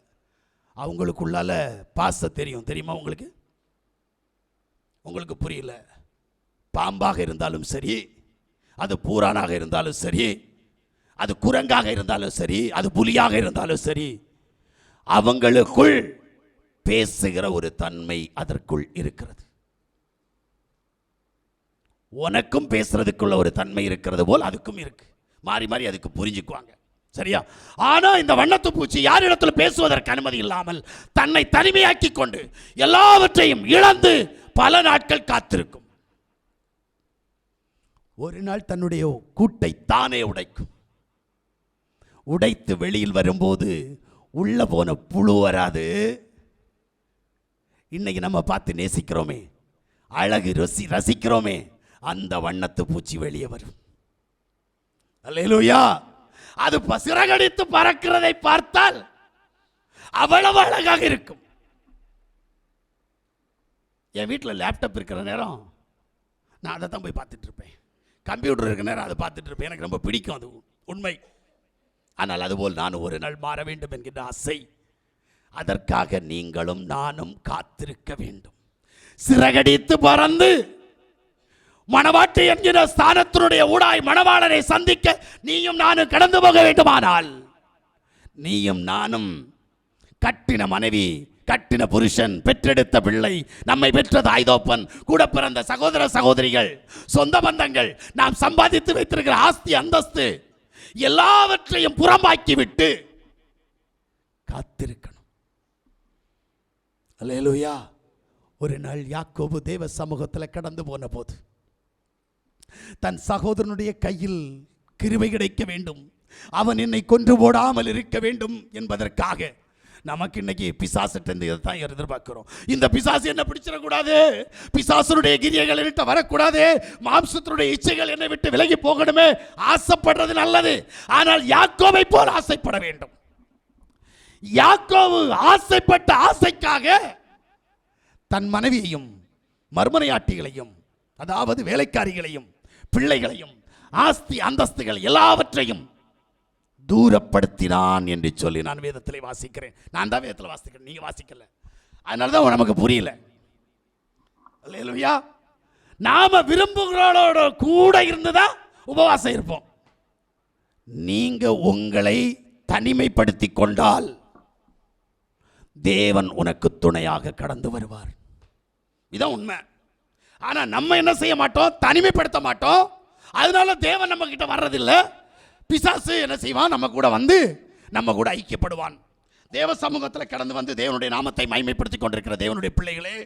அவங்களுக்குள்ளால பாச தெரியும். தெரியுமா உங்களுக்கு? உங்களுக்கு புரியல. பாம்பாக இருந்தாலும் சரி, அது பூரானாக இருந்தாலும் சரி, அது குரங்காக இருந்தாலும் சரி, அது புலியாக இருந்தாலும் சரி, அவங்களுக்குள் பேசுகிற ஒரு தன்மை அதற்குள் இருக்கிறது. உனக்கும் பேசுறதுக்குள்ள ஒரு தன்மை இருக்கிறது போல் அதுக்கும் இருக்கு. மாறி மாறி அதுக்கு புரிஞ்சுக்குவாங்க. சரியா? ஆனா இந்த வண்ணத்து பூச்சி யாரிடத்துல பேசுவதற்கு அனுமதி இல்லாமல் தன்னை தனிமையாக்கி கொண்டு எல்லாவற்றையும் இழந்து பல நாட்கள் காத்திருக்கும். ஒரு நாள் தன்னுடைய கூட்டை தானே உடைக்கும். உடைத்து வெளியில் வரும்போது உள்ள போன புழு வராது. இன்னைக்கு நம்ம பார்த்து நேசிக்கிறோமே, அழகு ரசிக்கிறோமே, அந்த வண்ணத்து பூச்சி வெளியே வரும். அல்லேலூயா. அது சிறகடித்து பறக்கிறதை பார்த்தால் அவ்வளவு அழகாக இருக்கும். என் வீட்டில் லேப்டாப் இருக்கிற நேரம் நான் அதை தான் போய் பார்த்துட்டு இருப்பேன். கம்ப்யூட்டர் இருக்கிற நேரம் அதை பார்த்துட்டு இருப்பேன். எனக்கு ரொம்ப பிடிக்கும், அது உண்மை. ஆனால் அதுபோல் நான் ஒரு நாள் மாற வேண்டும் என்கின்ற ஆசை. அதற்காக நீங்களும் நானும் காத்திருக்க வேண்டும். சிறகடித்து பறந்து மணவாட்டி என்கிற ஸ்தானத்தினுடைய ஊடாய் மணவாளனை சந்திக்க நீயும் நானும் கடந்து போக வேண்டுமானால், நீயும் நானும் கட்டின மனைவி, கட்டின புருஷன், பெற்றெடுத்த பிள்ளை, நம்மை பெற்ற தாய் தோப்பன், கூட பிறந்த சகோதர சகோதரிகள், சொந்த பந்தங்கள், நாம் சம்பாதித்து வைத்திருக்கிற ஆஸ்தி அந்தஸ்து எல்லாவற்றையும் புறம்பாக்கி விட்டு காத்திருக்கணும். அல்லேலூயா. ஒரு நாள் யாக்கோபு தேவ சமூகத்தில் கடந்து போன போது தன் சகோதரனுடைய கையில் கிருபை கிடைக்க வேண்டும், அவன் என்னை கொன்று போடாமல் இருக்க வேண்டும் என்பதற்காக நமக்கு இன்னைக்கு பிசாசிட்ட இதைத்தான் எதிர்பார்க்கிறோம். இந்த பிசாசு என்ன பிடிச்சிடக்கூடாது, பிசாசனுடைய கிரியைகள் என்கிட்ட வரக்கூடாது, மாம்சத்தினுடைய இச்சைகள் என்னை விட்டு விலகி போகணுமே. ஆசைப்படுறது நல்லது, ஆனால் யாக்கோபை போல் ஆசைப்பட வேண்டும். யாக்கோபு ஆசைப்பட்ட ஆசைக்காக தன் மனைவியையும் மர்மனையாட்டிகளையும், அதாவது வேலைக்காரிகளையும் பிள்ளைகளையும் ஆஸ்தி அந்தஸ்துகள் எல்லாவற்றையும் தூரப்படுத்தினான் என்று சொல்லி நான் வேதத்தில் வாசிக்கிறேன். நான் தான் வேதத்தில் வாசிக்கிறேன், நீங்க வாசிக்கல. அதனால தான் நமக்கு புரியல. அல்லேலூயா. நாம விரும்புகிறோட கூட இருந்துதான் உபவாசம் இருப்போம். நீங்க உங்களை தனிமைப்படுத்தி கொண்டால் தேவன் உனக்கு துணையாக கடந்து வருவார். இதான் உண்மை. ஆனா நம்ம என்ன செய்ய மாட்டோம், தனிமைப்படுத்த மாட்டோம். அதனால தேவன் நம்ம கிட்ட வர்றதில்லை. பிசாசு என்ன செய்வான், நம்ம கூட வந்து நம்ம கூட ஐக்கியப்படுவான். தேவ சமூகத்தில் கடந்து வந்து தேவனுடைய நாமத்தை மகிமைப்படுத்திக் கொண்டிருக்கிற தேவனுடைய பிள்ளைகளே,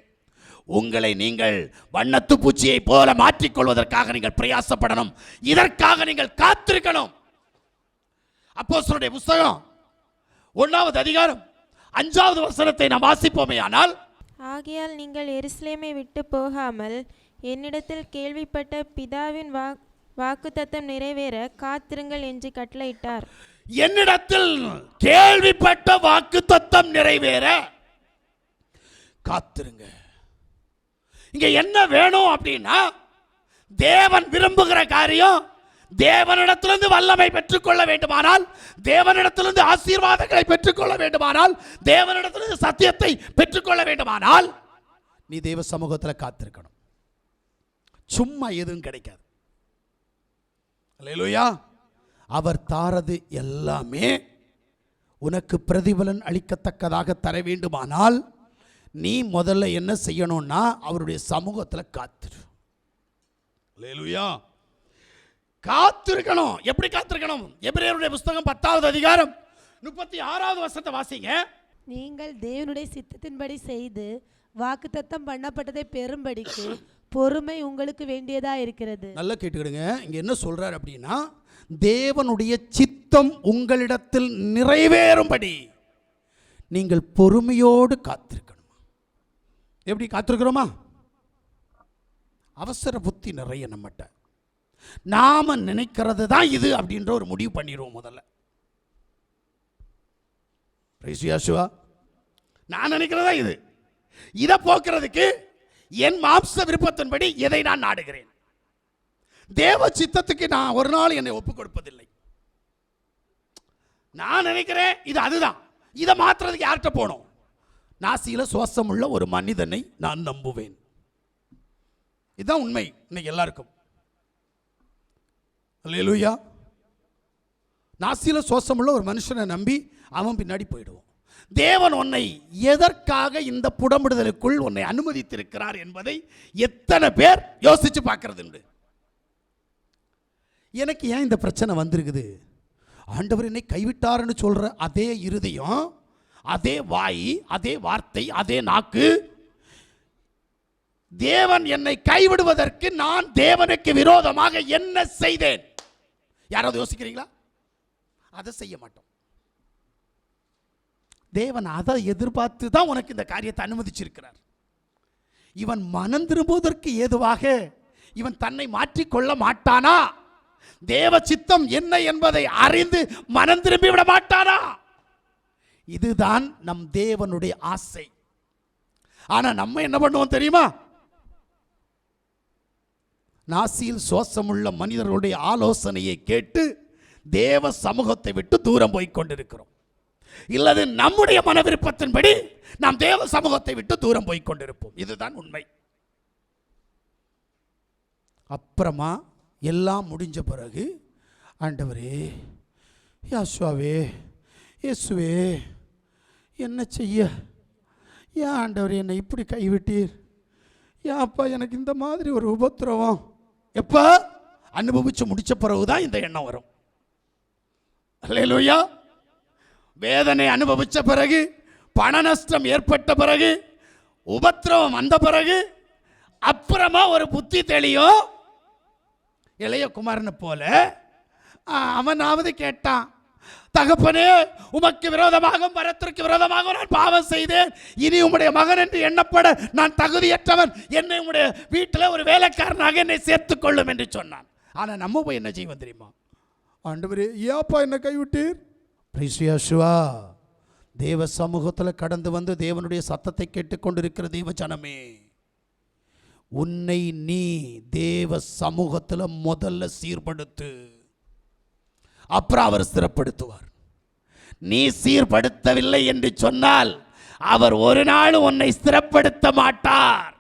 உங்களை நீங்கள் வண்ணத்து பூச்சியை போல மாற்றிக்கொள்வதற்காக நீங்கள் பிரயாசப்படணும். இதற்காக நீங்கள் காத்திருக்கணும். அப்போஸ்தலருடைய புத்தகம் 1வது அதிகாரம் 5வது வசனத்தை நாம் வாசிப்போமே ஆனால், ஆகையால் நீங்கள் எருசலேமை விட்டு போகாமல் என்னிடத்தில் கேள்விப்பட்ட பிதாவின் வாக்குத்தத்தம் நிறைவேற காத்திருங்கள் என்று கட்டளையிட்டார். என்னிடத்தில் கேள்விப்பட்ட வாக்குத்தத்தம் நிறைவேற காத்திருங்க. இங்க என்ன வேணும் அப்படின்னா, தேவன் விரும்புகிற காரியம், தேவனிடத்திலிருந்து வல்லமை பெற்றுக்கொள்ள வேண்டுமானால், தேவனிடத்திலிருந்து ஆசீர்வாதங்களை பெற்றுக்கொள்ள வேண்டுமானால், தேவனிடத்திலிருந்து சத்தியத்தை பெற்றுக்கொள்ள வேண்டுமானால், நீ தேவ சமூகத்தில் காத்திருக்கணும். சும்மா எதுவும் கிடைக்காது. அல்லேலூயா. அவர் தாரது எல்லாமே உனக்கு பிரதிபலன் அளிக்கத்தக்கதாக தர வேண்டுமானால், நீ முதல்ல என்ன செய்யணும்னா அவருடைய சமூகத்தில் காத்திரு. அல்லேலூயா. காத்திருக்கணும். எப்படி காத்திருக்கணும்? எபிரேயருடைய புத்தகம் 10வது அதிகாரம் 36வது வசனத்தை வாசிங்க. நீங்கள் தேவனுடைய சித்தத்தின்படி செய்து வாக்குத்தத்தம் பண்ணப்பட்டதை பெறும்படிக்கு பொறுமை உங்களுக்கு வேண்டியதா இருக்கிறது. நல்லா கேட்டுக்கிடுங்க. இங்க என்ன சொல்றார் அப்படின்னா, தேவனுடைய சித்தம் உங்களிடத்தில் நிறைவேறும்படி நீங்கள் பொறுமையோடு காத்திருக்கணும். எப்படி காத்திருக்கிறோமா? அவசர புத்தி நிறைய நம்மகிட்ட. நாம நினைக்கிறது தான் இது அப்படின்ற ஒரு முடிவு பண்ணிடுவோம் முதல்ல. நான் நினைக்கிறதா இது, இதை போக்குறதுக்கு என் மாம்ச விருப்பத்தின்படி எதை நான் நாடுகிறேன். தேவ சித்தத்துக்கு நான் ஒரு நாள் என்னை ஒப்புக் கொடுப்பதில்லை. நான் நினைக்கிறேன் இது அதுதான், இதை மாற்றுறதுக்கு யார்கிட்ட போனோம்? நாசியில சுவாசம் உள்ள ஒரு மனிதனை நான் நம்புவேன். இதுதான் உண்மை இன்னைக்கு எல்லாருக்கும். அல்லேலூயா. நாசியில சுவாசம் உள்ள ஒரு மனுஷனை நம்பி அவன் பின்னாடி போயிடுவோம். தேவன் உன்னை எதற்காக இந்த புடமிடுதலுக்குள் உன்னை அனுமதித்திருக்கிறார் என்பதை எத்தனை பேர் யோசிச்சு பார்க்கிறது உண்டு? எனக்கு ஏன் இந்த பிரச்சனை வந்திருக்குது? ஆண்டவர் என்னை கைவிட்டார்னு சொல்ற அதே இருதயம், அதே வாய், அதே வார்த்தை, அதே நாக்கு, தேவன் என்னை கைவிடுவதற்கு நான் தேவனுக்கு விரோதமாக என்ன செய்தேன்? யாராவது யோசிக்கிறீங்களா? அதை செய்ய மாட்டோம். தேவன் அதை எதிர்பார்த்து தான் உனக்கு இந்த காரியத்தை அனுமதிச்சிருக்கிறார். இவன் மனம் திரும்புவதற்கு ஏதுவாக இவன் தன்னை மாற்றிக்கொள்ள மாட்டானா? தேவ சித்தம் என்ன என்பதை அறிந்து மனம் திரும்பி விட மாட்டானா? இதுதான் நம் தேவனுடைய ஆசை. ஆனா நம்ம என்ன பண்ணுவோம் தெரியுமா? நாசியில் சுவாசமுள்ள மனிதர்களுடைய ஆலோசனையை கேட்டு தேவ சமூகத்தை விட்டு தூரம் போய் கொண்டிருக்கிறோம். இல்லது நம்முடைய மன விருப்பத்தின்படி நாம் தேவ சமூகத்தை விட்டு தூரம் போய் கொண்டிருப்போம். இதுதான் உண்மை. அப்புறமா எல்லாம் முடிஞ்ச பிறகு, ஆண்டவரே, யாசுவாவே, இயேசுவே, என்ன செய்ய? ஏன் ஆண்டவர் என்னை இப்படி கைவிட்டீர்? ஏன் அப்பா எனக்கு இந்த மாதிரி ஒரு உபத்திரவம்? எப்ப அனுபவிச்சு முடிச்ச பிறகுதான் இந்த எண்ணம் வரும். அல்லேலூயா. வேதனை அனுபவிச்ச பிறகு, பண நஷ்டம் ஏற்பட்ட பிறகு, உபத்திரவம் வந்த பிறகு, அப்புறமா ஒரு புத்தி தெளியும். இளைய குமாரனை போல அவனாவது கேட்டான், தகப்பனே, உமக்கு விரோதமாக பரத்திற்கு விரோதமாக நான் பாவம் செய்தேன். இனி உம்முடைய மகன் என்று எண்ணப்பட நான் தகுதியற்றவன். என்னை உம்முடைய வீட்டில் ஒரு வேலைக்காரனாக என்னை சேர்த்துக் கொள்ளும் என்று சொன்னான். ஆனா நம்ம போய் என்ன செய்வோம் தெரியுமா? ஆண்டவரே, ஏப்பா என்ன கைவிட்டீர்? பிரிசியாசுவா, தேவ சமூகத்தில் கடந்து வந்து தேவனுடைய சத்தத்தை கேட்டுக்கொண்டிருக்கிற தேவ ஜனமே, உன்னை நீ தேவ சமூகத்தில் முதல்ல சீர்படுத்து, அப்புறம் அவர் ஸ்திரப்படுத்துவார். நீ சீர்படுத்தவில்லை என்று சொன்னால் அவர் ஒரு நாள் உன்னை ஸ்திரப்படுத்த மாட்டார்.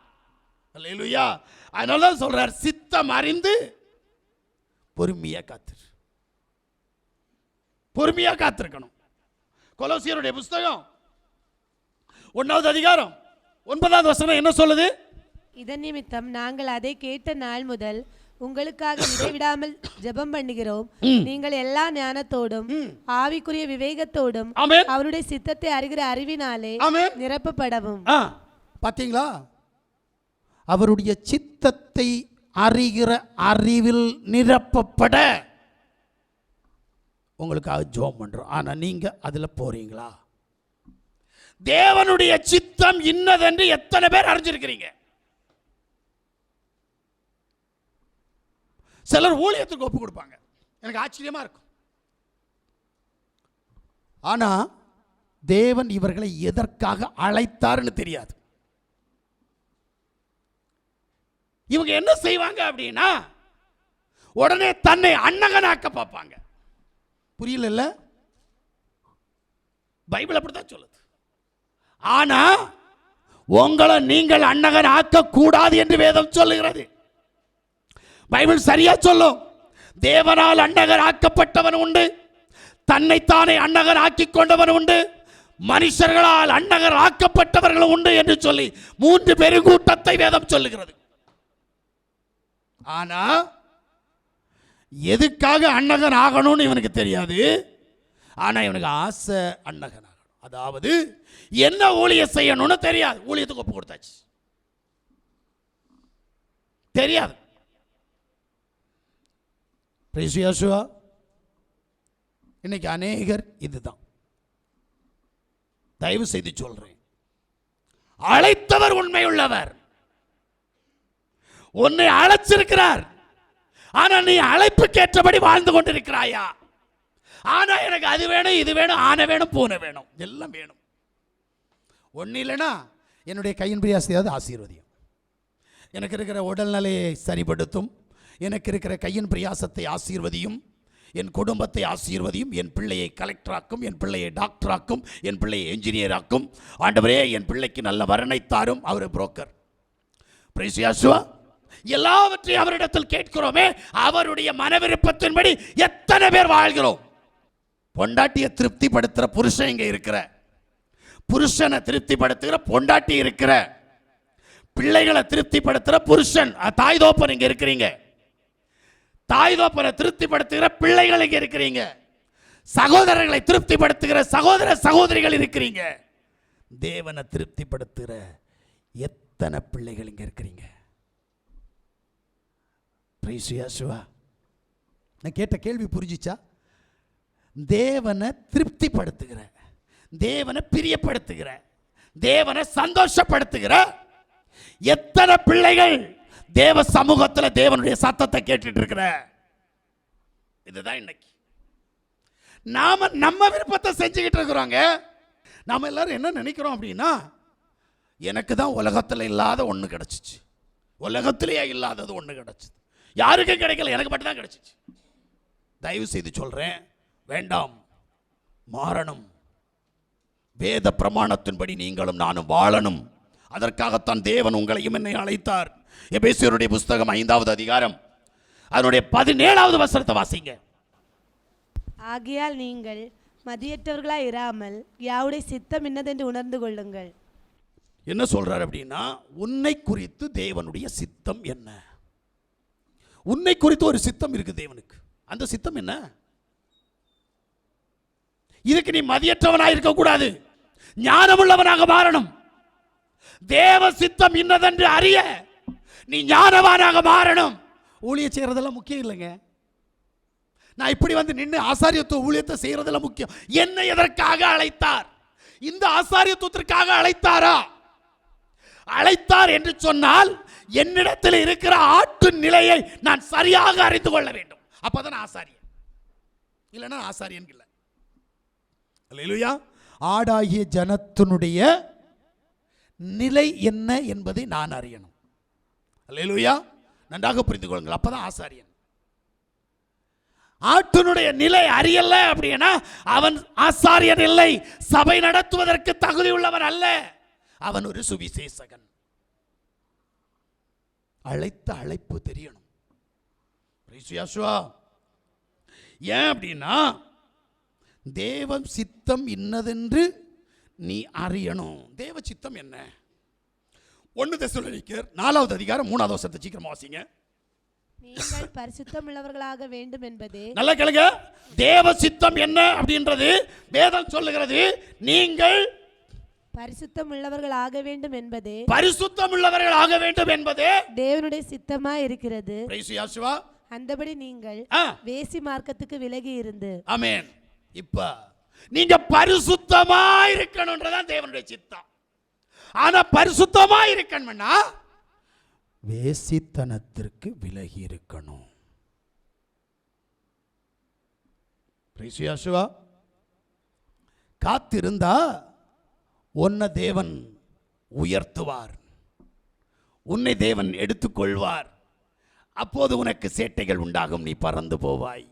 அல்லேலூயா. அதனால சொல்றார், சித்தம் அறிந்து பொறுமையா காத்திரு. பொறுமையா காத்திருக்கணும். கொலோசியருடைய புத்தகம் 1வது அதிகாரம் 9வது வசனம் என்ன சொல்லுது? இதன் நிமித்தம் நாங்கள் அதை கேட்ட நாள் முதல் உங்களுக்காக இடைவிடாமல் ஜெபம் பண்ணுகிறோம். நீங்கள் எல்லா ஞானத்தோடும் ஆவிக்குரிய விவேகத்தோடும் அவருடைய சித்தத்தை அறிகிற அறிவினாலே நிரப்பப்படவும். பாத்தீங்களா? அவருடைய சித்தத்தை அறிகிற அறிவில் நிரப்பப்பட உங்களுக்காக ஜெபம் பண்றோம். ஆனா நீங்க அதுல போறீங்களா? தேவனுடைய சித்தம் இன்னதென்று எத்தனை பேர் அறிஞ்சிருக்கிறீங்க? சிலர் ஊழியத்துக்கு ஒப்பு கொடுப்பாங்க, எனக்கு ஆச்சரியமா இருக்கும். ஆனா தேவன் இவர்களை எதற்காக அழைத்தார்னு தெரியாது. இவங்க என்ன செய்வாங்க அப்படின்னா, உடனே தன்னை அண்ணகனாக்க பார்ப்பாங்க. புரியல? பைபிள் அப்படித்தான் சொல்லுது. ஆனா உங்களை நீங்கள் அண்ணகன் ஆக்க கூடாது என்று வேதம் சொல்லுகிறது. பைபிள் சரியா சொல்லும். தேவனால் அண்ணகர் ஆக்கப்பட்டவன் உண்டு, தன்னைத்தானே அண்ணகர் ஆக்கி கொண்டவன் உண்டு, மனுஷர்களால் அண்ணகர் ஆக்கப்பட்டவர்கள் உண்டு என்று சொல்லி 3 பெருங்கூட்டத்தை வேதம் சொல்லுகிறது. ஆனா எதுக்காக அண்ணகன் ஆகணும்னு இவனுக்கு தெரியாது. ஆனா இவனுக்கு ஆசை அண்ணகன் ஆகணும். அதாவது என்ன ஊழியம் செய்யணும்னு தெரியாது. ஊழியத்துக்கு ஒப்பு கொடுத்தாச்சு, தெரியாது. இன்னைக்கு அநேகர் இதுதான். தயவு செய்து சொல்றேன், அழைத்தவர் உண்மையுள்ளவர். உன்னை அழைச்சிருக்கிறார், ஆனா நீ அழைப்புக்கேற்றபடி வாழ்ந்து கொண்டிருக்கிறாயா? ஆனா எனக்கு அது வேணும், இது வேணும், ஆன வேணும், பூனை வேணும், எல்லாம் வேணும். ஒன்னும் இல்லைன்னா என்னுடைய கையின் பிரியாசையாவது ஆசீர்வதியும், எனக்கு இருக்கிற உடல்நிலையை சரிப்படுத்தும், எனக்கு இருக்கிற கையின் பிரயாசத்தை ஆசீர்வதியும், என் குடும்பத்தை ஆசீர்வதியும், என் பிள்ளையை கலெக்டராக்கும், என் பிள்ளையை டாக்டராக்கும், என் பிள்ளையை என்ஜினியராக்கும். ஆண்டவரே என் பிள்ளைக்கு நல்ல வரனை தாரும். அவர் புரோக்கர். பிரைஸ் யாசுவா. எல்லாவற்றையும் அவரிடத்தில் கேட்கிறோமே, அவருடைய மனவிருப்பத்தின்படி எத்தனை பேர் வாழ்கிறோம்? பொண்டாட்டியை திருப்திப்படுத்துகிற புருஷன் இங்க இருக்கிற, புருஷனை திருப்திப்படுத்துகிற பொண்டாட்டி இருக்கிற, பிள்ளைகளை திருப்திப்படுத்துகிற புருஷன் தாய் தோப்பன் இங்க இருக்கிறீங்க, தாய் தோப்பனை திருப்திப்படுத்துகிற பிள்ளைகள் இங்க இருக்கிறீங்க, சகோதரர்களை திருப்திப்படுத்துகிற சகோதர சகோதரிகள் இருக்கிறீங்க, தேவனை திருப்திப்படுத்துகிற எத்தனை பிள்ளைகள் இங்க இருக்கிறீங்க? நான் கேட்ட கேள்வி புரிஞ்சிச்சா? தேவனை திருப்திப்படுத்துகிற, தேவனை பிரியப்படுத்துகிற, தேவனை சந்தோஷப்படுத்துகிற எத்தனை பிள்ளைகள் தேவ சமூகத்தில் தேவனுடைய சத்தத்தை கேட்டுட்டு இருக்கிற? இதுதான் இன்னைக்கு நாம நம்ம விருப்பத்தை செஞ்சுக்கிட்டு இருக்கிறோங்க. நாம எல்லாரும் என்ன நினைக்கிறோம் அப்படின்னா, எனக்கு தான் உலகத்தில் இல்லாத ஒன்று கிடைச்சிச்சு, உலகத்திலேயே இல்லாதது ஒன்று கிடைச்சிது, யாருக்கும் கிடைக்கல, எனக்கு மட்டும் தான் கிடைச்சிச்சு. தயவு செய்து சொல்றேன், வேண்டாம், மாறணும். வேத பிரமாணத்தின்படி நீங்களும் நானும் வாழணும். அதற்காகத்தான் தேவன் உங்களையும் என்னை அழைத்தார். எபேசியருடைய புஸ்தகம் 5வது அதிகாரம் அதனுடைய 17வது வசனத்தை வாசிங்க. ஆகையால் நீங்கள் மதியற்றவர்களாய் இராமல் யாவுடைய சித்தம் என்னதென்று உணர்ந்து கொள்ளுங்கள். என்ன சொல்றார் அப்படின்னா, உன்னை குறித்து தேவனுடைய சித்தம் என்ன? உன்னை குறித்து ஒரு சித்தம் இருக்கு தேவனுக்கு. அந்த சித்தம் என்ன? இதுக்கு நீ மதியற்றவனாக இருக்க கூடாது, ஞானமுள்ளவனாக மாறணும். தேவ சித்தம் இன்னதென்று அறிய நீ ஞானவானாக மாறணும். ஊழியம் செய்யறதெல்லாம் முக்கியம் இல்லைங்க. நான் இப்படி வந்து நின்று ஆசாரியத்துவ ஊழியத்தை செய்யறதெல்லாம் முக்கியம். என்னை எதற்காக அழைத்தார்? இந்த ஆசாரியத்துவத்திற்காக அழைத்தாரா? அழைத்தார் என்று சொன்னால் என்னிடத்தில் இருக்கிற ஆற்றின் நிலையை நான் சரியாக அறிந்து கொள்ள வேண்டும். அப்பதான் ஆசாரியன், இல்லைன்னா ஆசாரியன் இல்லை. அல்லேலூயா. ஆடாகிய ஜனத்தினுடைய நிலை என்ன என்பதை நான் அறியணும். அல்லேலூயா. நன்றாக புரிந்து கொள்ளுங்கள், அப்பதான் ஆசாரியன். ஆட்டினுடைய நிலை அறியல அப்படின்னா அவன் ஆசாரியன் இல்லை, சபை நடத்துவதற்கு தகுதி உள்ளவன் அல்ல, அவன் ஒரு சுவிசேஷகன். அழைத்த அழைப்பு தெரியணும். ஏன் அப்படின்னா, தேவ சித்தம் இன்னதென்று நீ அறியணும். தேவ சித்தம் என்ன? 1 தெசலோனிக்கேயர் 4வது அதிகாரம் 3வது வசனத்தை சீக்கிரமா வாசிங்க. நீங்கள் பரிசுத்தம் உள்ளவர்களாக வேண்டும் என்பதே. நல்லா கேளுங்க, தேவ சித்தம் என்ன அப்படின்றது வேதம் சொல்லுகிறது. நீங்கள் பரிசுத்தம் உள்ளவர்கள் ஆக வேண்டும் என்பதே, பரிசுத்தம் உள்ளவர்கள் ஆக வேண்டும் என்பதே தேவனுடைய சித்தமாய் இருக்கிறது. அந்தபடி நீங்கள் ஆ, வேசி மார்க்கத்துக்கு விலகி இருந்து. ஆமென். இப்ப நீங்க பரிசுத்தமா இருக்கணும்ன்றதான் தேவனுடைய சித்தம். ஆனா பரிசுத்தமா இருக்கணும்னா வேசித்தனத்திற்கு விலகி இருக்கணும். பிரிசியாசுவா, காத்திருந்தா உன்னை தேவன் உயர்த்துவார், உன்னை தேவன் எடுத்துக்கொள்வார். அப்போது உனக்கு சேட்டைகள் உண்டாகும், நீ பறந்து போவாய்.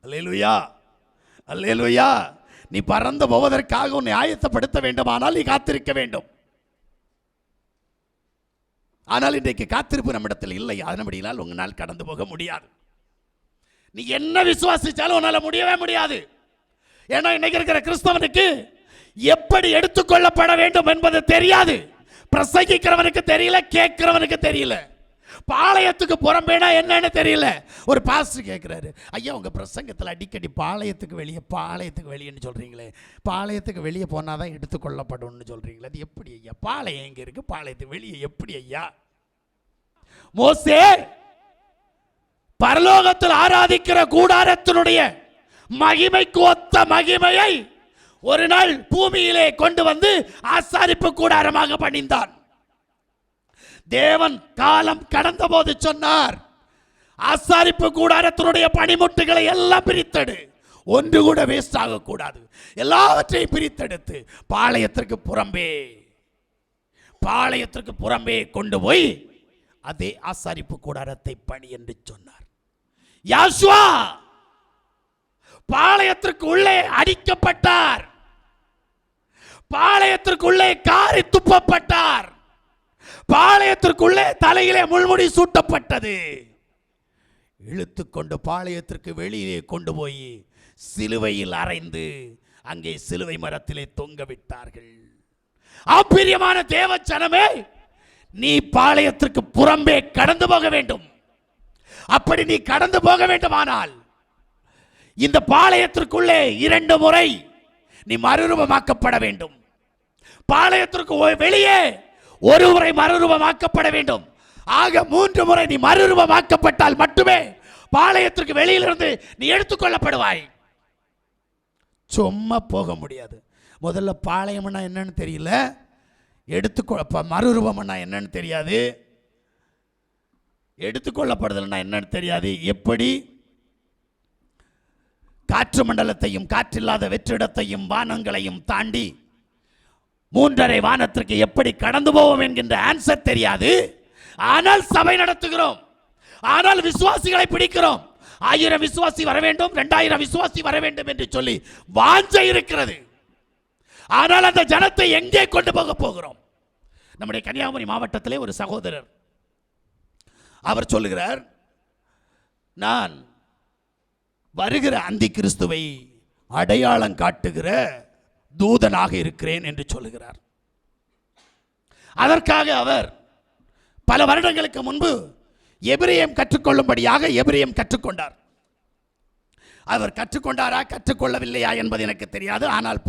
அல்லேலூயா, அல்லேலூயா. நீ பறந்து போவதற்காக உன்னை ஆயத்தப்படுத்த வேண்டுமானால் நீ காத்திருக்க வேண்டும். ஆனால் இன்றைக்கு காத்திருப்பு நம்மிடத்தில் இல்லை. அதன்படியால் உங்களால் கடந்து போக முடியாது. நீ என்ன விசுவாசிச்சாலும் உன்னால முடியவே முடியாது. ஏன்னா இன்னைக்கு இருக்கிற கிறிஸ்தவனுக்கு எப்படி எடுத்துக்கொள்ளப்பட வேண்டும் என்பது தெரியாது. பிரசங்கிக்கிறவனுக்கு தெரியல, கேட்கிறவனுக்கு தெரியல. பாளையத்துக்கு புறம்பேனா என்னன்னு தெரியல. ஒரு பாஸ்டர் கேட்கிறாரு, ஐயா உங்க பிரசங்கத்தில் அடிக்கடி பாளையத்துக்கு வெளியேன்னு சொல்றீங்களே, பாளையத்துக்கு வெளியே போனாதான் எடுத்துக்கொள்ளப்படும்னு சொல்றீங்களே, அது எப்படி ஐயா? பாளையம் எங்க இருக்கு, பாளையத்துக்கு வெளியே எப்படி ஐயா? மோசே பரலோகத்தில் ஆராதிக்கிற கூடாரத்தினுடைய மகிமைக்கு ஒத்த மகிமையை ஒரு நாள் பூமியிலே கொண்டு வந்து ஆசாரிப்பு கூடாரமாக பணிந்தான். தேவன் காலம் கடந்த போது சொன்னார், ஆசாரிப்பு கூடாரத்தினுடைய பணிமுட்டுகளை எல்லாம் பிரித்தெடு, ஒன்று கூட வேஸ்ட் ஆகக்கூடாது, எல்லாவற்றையும் பிரித்தெடுத்து பாளையத்திற்கு புறம்பே கொண்டு போய் அதே ஆசாரிப்பு கூடாரத்தை பணி என்று சொன்னார். யாசுவா பாளையத்திற்கு உள்ளே அடிக்கப்பட்டார், பாளையத்திற்குள்ளே காரி துப்பப்பட்டார், பாளையத்திற்குள்ளே தலையிலே முள்முடி சூட்டப்பட்டது. இழுத்துக்கொண்டு பாளையத்திற்கு வெளியே கொண்டு போய் சிலுவையில் அறைந்து அங்கே சிலுவை மரத்திலே தொங்க விட்டார்கள். ஆச்சரியமான தேவச்சனமே, நீ பாளையத்திற்கு புறம்பே கடந்து போக வேண்டும். அப்படி நீ கடந்து போக வேண்டுமானால் இந்த பாளையத்திற்குள்ளே 2 முறை நீ மறுரூபமாக்கப்பட வேண்டும். பாளையத்திற்கு வெளியே ஒரு முறை மறுரூபமாக்கப்பட வேண்டும். ஆக 3 முறை நீ மறுரூபமாக்கப்பட்டால் மட்டுமே பாளையத்திற்கு வெளியிலிருந்து நீ எடுத்துக்கொள்ளப்படுவாய். சும்மா போக முடியாது. முதல்ல பாளையம்னா என்னன்னு தெரியல, மறுரூபம்னா என்னன்னு தெரியாது, எடுத்துக்கொள்ளப்படுதல்னா என்னன்னு தெரியாது. எப்படி காற்று மண்டலத்தையும் காற்றில்லாத வெற்றிடத்தையும் வானங்களையும் தாண்டி 3.5 வானத்திற்கு எப்படி கடந்து போவோம் என்கின்ற ஆன்சர் தெரியாது. ஆனால் சபை நடத்துகிறோம், ஆனால் விசுவாசிகளை பிடிக்கிறோம். 1000 விசுவாசி வர வேண்டும், 2000 விசுவாசி வர வேண்டும் என்று சொல்லி வாஞ்சை இருக்கிறது. ஆனால் அந்த ஜனத்தை எங்கே கொண்டு போக போகிறோம்? நம்முடைய கன்னியாகுமரி மாவட்டத்திலே ஒரு சகோதரர், அவர் சொல்லுகிறார், நான் வருகிற அந்தி கிறிஸ்துவை அடையாளம் காட்டுகிற தூதனாக இருக்கிறேன் என்று சொல்லுகிறார். அதற்காக அவர் பல வருடங்களுக்கு முன்பு எபிரேயம் கற்றுக்கொள்ளும்படியாக எபிரேயம் கற்றுக்கொண்டார். அவர் கற்றுக்கொண்டாரா கற்றுக்கொள்ளவில்லையா என்பது எனக்கு தெரியாது. ஆனால்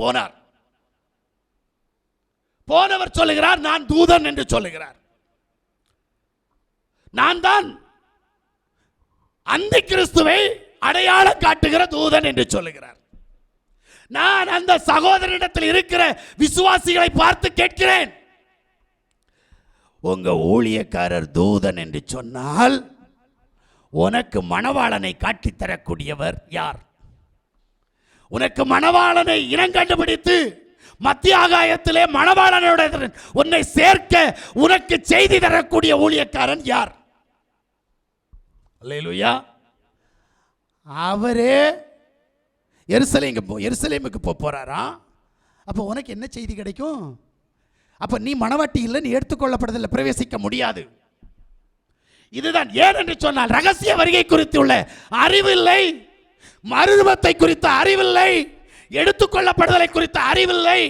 போனவர் சொல்லுகிறார், நான் தூதன் என்று சொல்லுகிறார். நான் தான் அந்தி கிறிஸ்துவை அடையாளம் காட்டுகிற தூதன் என்று சொல்லுகிறார். நான் அந்த சகோதரனிடத்தில் இருக்கிற விசுவாசிகளை பார்த்து கேட்கிறேன், உங்க ஊழியக்காரர் தூதன் என்று சொன்னால் உனக்கு மணவாளனை காட்டித்தரக்கூடியவர் யார்? உனக்கு மணவாளனை இனம் கண்டுபிடித்து மத்திய ஆகாயத்திலே மணவாளனோட உன்னை சேர்க்க உனக்கு செய்தி தரக்கூடிய ஊழியக்காரன் யார்? அல்லேலூயா. அவரே எருசலேமுக்கு போறாராம். அப்போ உனக்கு என்ன செய்தி கிடைக்கும்? அப்ப நீ மணவாட்டி இல்லை, நீ எடுத்துக்கொள்ளப்படுதல், பிரவேசிக்க முடியாது. இதுதான் ஏன் என்று சொன்னால் ரகசிய வருகை குறித்துள்ள அறிவில்லை, மறுரூபத்தை குறித்த அறிவில்லை, எடுத்துக்கொள்ளப்படுதலை குறித்த அறிவில்லை,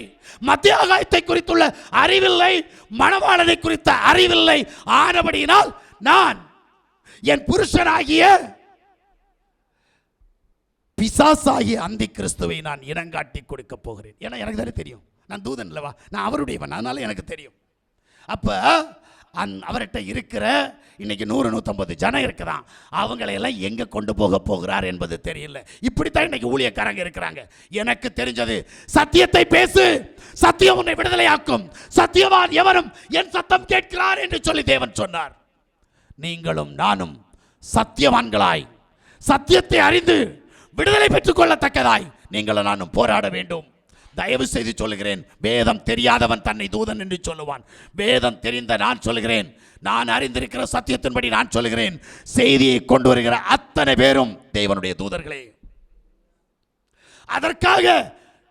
மத்திய ஆகாயத்தை குறித்துள்ள அறிவில்லை, மணவாளனை குறித்த அறிவில்லை. ஆனபடியினால் நான் என் புருஷனாகிய பிசாசாகிய அந்தி கிறிஸ்துவை நான் இனங்காட்டி கொடுக்க போகிறேன். ஏன்னா எனக்கு தானே தெரியும், நான் தூதன் இல்லவா, நான் அவருடையவன், அதனால எனக்கு தெரியும். அப்ப அவர்கிட்ட இருக்கிற இன்னைக்கு 100-150 ஜனம் இருக்குதான், அவங்களையெல்லாம் எங்கே கொண்டு போக போகிறார் என்பது தெரியல. இப்படித்தான் இன்னைக்கு ஊழியக்காரங்க இருக்கிறாங்க. எனக்கு தெரிஞ்சது, சத்தியத்தை பேசு, சத்தியம் உன்னை விடுதலையாக்கும், சத்தியவான் எவரும் என் சத்தம் கேட்கிறார் என்று சொல்லி தேவன் சொன்னார். நீங்களும் நானும் சத்தியவான்களாய் சத்தியத்தை அறிந்து விடுதலை பெற்றுக் கொள்ளத்தக்கதாய் நீங்களும் நானும் போராட வேண்டும். தயவு செய்து சொல்லுகிறேன், வேதம் தெரியாதவன் தன்னை தூதன் என்று சொல்லுவான். வேதம் தெரிந்த நான் சொல்லுகிறேன், நான் அறிந்திருக்கிற சத்தியத்தின்படி நான் சொல்லுகிறேன், செய்தியை கொண்டு வருகிற அத்தனை பேரும் தேவனுடைய தூதர்களே. அதற்காக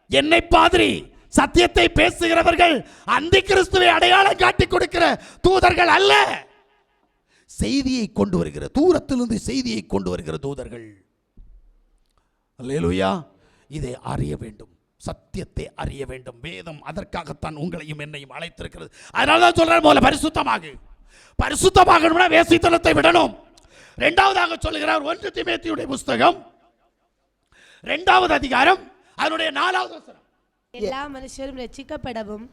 என்னை மாதிரி சத்தியத்தை பேசுகிறவர்கள் அந்தி கிறிஸ்துவை அடையாளம் காட்டி கொடுக்கிற தூதர்கள் அல்ல, செய்தியை கொண்டு வருகிற, தூரத்திலிருந்து செய்தியை கொண்டு வருகிற தூதர்கள். அல்லேலூயா. இதை அறிய வேண்டும், சத்தியத்தை அறிய வேண்டும். வேதம் அதற்காகத்தான் உங்களையும் என்னையும் அழைத்திருக்கிறது. அதனால தான் சொல்றேன், முதல்ல பரிசுத்தமாக, பரிசுத்தமாகணும்னா வேசித்தனத்தை விடணும். இரண்டாவதாக சொல்லுகிறார் 1 தீமோத்தேயுடைய புஸ்தகம் 2வது அதிகாரம் அதனுடைய 4வது வசனம். எல்லா மனுஷரும் ரட்சிக்கப்படவும்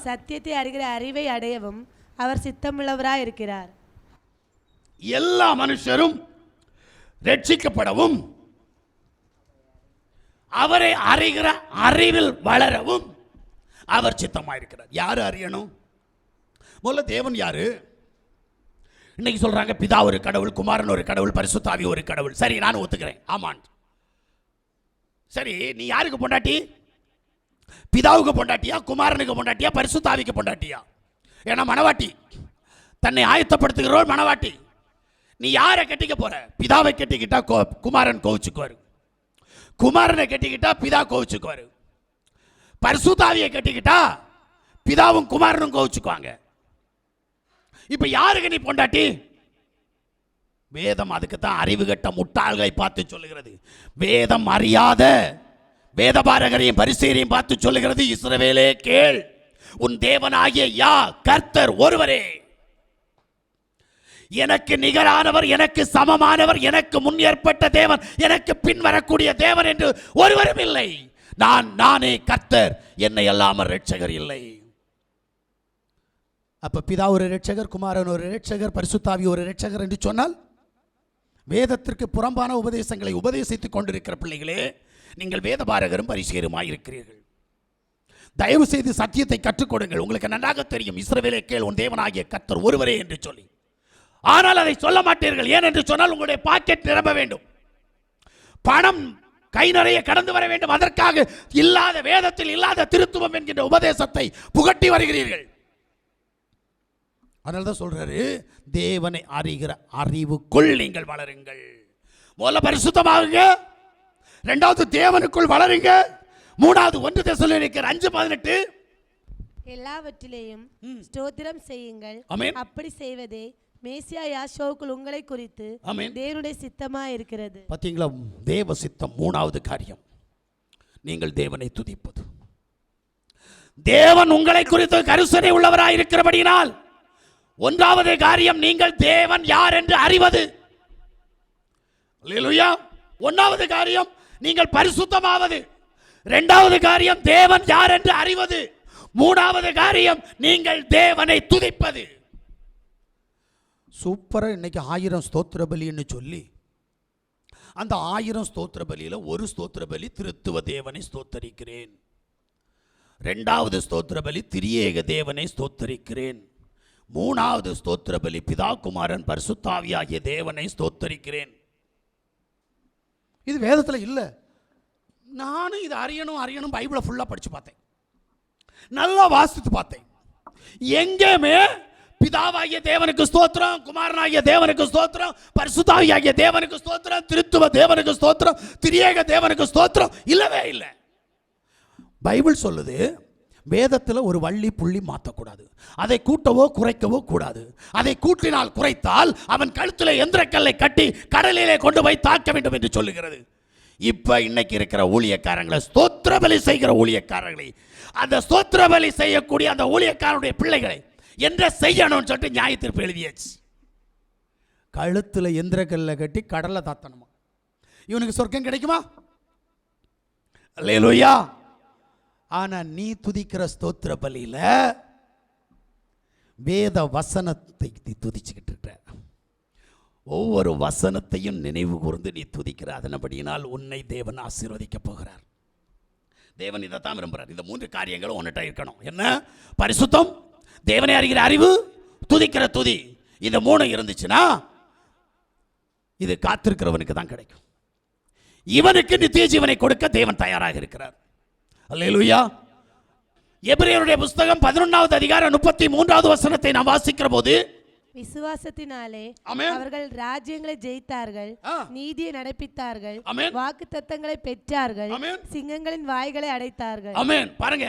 சத்தியத்தை அறிகிற அறிவை அடையவும் அவர் சித்தமுள்ளவராய் இருக்கிறார். எல்லா மனுஷரும் ரட்சிக்கப்படவும் அவரை அறிகிற அறிவில் வளரவும் அவர் சித்தமாயிருக்கிறார். யாரு அறியணும்? முதல்ல தேவன் யாரு? இன்னைக்கு சொல்றாங்க பிதா ஒரு கடவுள், குமாரன் ஒரு கடவுள், பரிசுத்த ஆவி ஒரு கடவுள். சரி, நான் ஒத்துக்கிறேன், ஆமான். சரி, நீ யாருக்கு பொண்டாட்டி? பிதாவுக்கு பொண்டாட்டியா, குமாரனுக்கு பொண்டாட்டியா, பரிசுத்த ஆவிக்கு பொண்டாட்டியா? ஏன்னா மனவாட்டி, தன்னை ஆயத்தப்படுத்துகிறோர் மனவாட்டி. நீ யாரை கட்டிக்க போற? பிதாவை கட்டிக்கிட்டா குமாரன் கோவிச்சுக்குவாரு, குமாரனை கட்டிக்கிட்டா பிதா கோவிச்சுக்குவாரு, பரிசுத்த ஆவியை கட்டிக்கிட்டா பிதாவும் குமாரனும் கோவிச்சுக்குவாங்க. இப்ப யாருக்கு நீ பொண்டாட்டி? வேதம் அதுக்கு தான் அறிவு கட்ட முட்டாள்களை பார்த்து சொல்லுகிறது. வேதம் அறியாத வேதபாரகரையும் பரிசேயரையும் பார்த்து சொல்லுகிறது, இஸ்ரவேலே கேள், உன் தேவனாகிய யா கர்த்தர் ஒருவரே. எனக்கு நிகரானவர், எனக்கு சமமானவர், எனக்கு முன் ஏற்பட்ட தேவன், எனக்கு பின் வரக்கூடிய தேவன் என்று ஒருவரும் இல்லை. நானே கர்த்தர், என்னை அல்லாமல் இரட்சகர் இல்லை. அப்ப பிதா ஒரு இரட்சகர், குமாரன் ஒரு இரட்சகர், பரிசுத்தாவி ஒரு இரட்சகர் என்று சொன்னால், வேதத்திற்கு புறம்பான உபதேசங்களை உபதேசித்துக் கொண்டிருக்கிற பிள்ளைகளே, நீங்கள் வேதபாரகரும் பரிசேயருமாய் இருக்கிறீர்கள். தயவு செய்து சத்தியத்தை கற்றுக் கொடுங்கள். உங்களுக்கு நன்றாக தெரியும், இஸ்ரவேலே கேள், உன் தேவனாகிய கர்த்தர் ஒருவரே என்று சொல்லி. ஆனால் அதை சொல்ல மாட்டீர்கள். ஏன் என்று சொன்னால், உங்களுடைய பாக்கெட் நிரம்ப வேண்டும், பணம் கை நிறைய கடந்து வர வேண்டும். அதற்காக இல்லாத, வேதத்தில் இல்லாத திருத்துவம் என்கின்ற உபதேசத்தை புகட்டி வருகிறீர்கள். அதனால்தான் சொல்றாரு, தேவனை அறிகிற அறிவுக்குள் நீங்கள் வளருங்கள். முதல்ல பரிசுத்தமாகுங்க, இரண்டாவது தேவனுக்குள் வளருங்க, மூணாவது 1 தெசலோனிக்கர் 5:18 எல்லாவற்றிலேயும் ஸ்தோத்திரம் செய்யுங்கள், ஆமென். அப்படி செய்வதே மேசியா யாஷோவுக்குள் உங்களை குறித்து தேவனுடைய சித்தமா இருக்கிறது. பாத்தீங்களா? தேவ சித்தம். மூணாவது காரியம், நீங்கள் தேவனை துதிப்பது. தேவன் உங்களை குறித்து கரிசனை உள்ளவராய் இருக்கிறபடியினால், 1வது காரியம், நீங்கள் தேவன் யார் என்று அறிவது. அல்லேலூயா. 1வது காரியம் நீங்கள் பரிசுத்தமாவது, 2வது காரியம் தேவன் யார் என்று அறிவது, 3வது காரியம் நீங்கள் தேவனை துதிப்பது. சூப்பரா இன்னைக்கு 1000 ஸ்தோத்திர பலின்னு சொல்லி, அந்த 1000 ஸ்தோத்திர பலியில ஒரு ஸ்தோத்திர பலி திருத்துவ தேவனை ஸ்தோத்தரிக்கிறேன், 2வது ஸ்தோத்திர பலி திரியேக தேவனை ஸ்தோத்தரிக்கிறேன், 3வது ஸ்தோத்திர பலி பிதா குமாரன் பரிசுத்த ஆவியாகிய தேவனை ஸ்தோத்தரிக்கிறேன். இது வேதத்துல இல்ல. நானும் இது அறியணும் பைபிளை ஃபுல்லா படிச்சு பார்த்தேன், நல்லா வாசித்து பார்த்தேன். எங்கேயுமே பிதாவாகிய தேவனுக்கு ஸ்தோத்திரம், குமாரனாகிய தேவனுக்கு ஸ்தோத்திரம், பரிசுத்தாவியாகிய தேவனுக்கு ஸ்தோத்திரம், திருத்துவ தேவனுக்கு ஸ்தோத்திரம், திரியேக தேவனுக்கு ஸ்தோத்திரம் இல்லவே இல்லை. பைபிள் சொல்லுது, வேதத்தில் ஒரு வள்ளி புள்ளி மாற்றக்கூடாது, அதை கூட்டவோ குறைக்கவோ கூடாது. அதை கூட்டினால் குறைத்தால் அவன் கழுத்தில் எந்திரக்கல்லை கட்டி கடலிலே கொண்டு போய் தாக்க வேண்டும் என்று சொல்லுகிறது. இப்ப இன்னைக்கு இருக்கிற ஊழியக்காரங்களை, ஸ்தோத்திர பலி செய்கிற ஊழியக்காரர்களை, அந்த ஸ்தோத்திர பலி செய்யக்கூடிய அந்த ஊழியக்காரனுடைய பிள்ளைகளை என்ன செய்யணும்னு சொல்லிட்டு நியாய தீர்ப்பு எழுதியாச்சு. கழுத்துல எந்திரக்கல்லை கட்டி கடலை தாத்தணுமா? இவனுக்கு சொர்க்கம் கிடைக்குமா? அல்லேலூயா. ஆனா நீ துதிக்கிற ஸ்தோத்திர பலியில வேத வசனத்தை நீ துதிச்சுக்கிட்டு இருக்கிற. ஒவ்வொரு வசனத்தையும் நினைவு கூர்ந்து நீ துதிக்கிற. அதனபடியினால் உன்னை தேவன் ஆசீர்வதிக்க போகிறார். தேவன் இதைத்தான் விரும்புகிறார். இந்த 3 காரியங்களும் உன்னிட்ட இருக்கணும். என்ன? பரிசுத்தம், தேவனை அறிகிற அறிவு, துதிக்கிற துதி. இந்த 3 இருந்துச்சுன்னா இது காத்திருக்கிறவனுக்கு தான் கிடைக்கும். இவனுக்கு நித்திய ஜீவனை கொடுக்க தேவன் தயாராக இருக்கிறார். அல்லேலூயா. எபிரேயருடைய புஸ்தகம் 11வது அதிகாரம் 33வது வசனத்தை நாம் வாசிக்கிற போது, விசுவாசத்தினாலே ஆமென். அவர்கள் ராஜ்யங்களை ஜெயித்தார்கள், நீதியை நடப்பித்தார்கள், ஆமென். வாக்குத்தத்தங்களை பெற்றார்கள், ஆமென். சிங்கங்களின் வாய்களை அடைத்தார்கள். ஆமென். பாருங்க,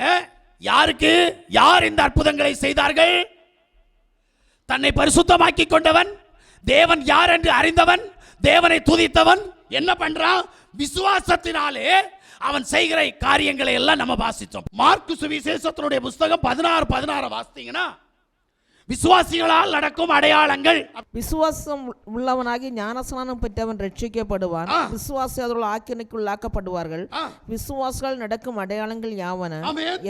யார் இந்த அற்புதங்களை செய்தார்கள்? தன்னை பரிசுத்தமாக்கி கொண்டவன், தேவன் யார் என்று அறிந்தவன், தேவனை துதித்தவன். என்ன பண்றான்? விசுவாசத்தினாலே அவன் செய்கிற காரியங்களை எல்லாம் நம்ம வாசித்தோம். மார்க்கு சுவிசேஷத்தினுடைய புஸ்தகம் 16 வாசித்தீங்கன்னா, விசுவாசிகளால் நடக்கும் அடையாளங்கள். விசுவாசம் உள்ளவனாகி ஞானஸ்நானம் பெற்றவன் ரட்சிக்கப்படுவான். விசுவாசி அதோட ஆக்கினைக்குள்ளாக்கப்படுவார்கள். விசுவாசிகள் நடக்கும் அடையாளங்கள் யாவன?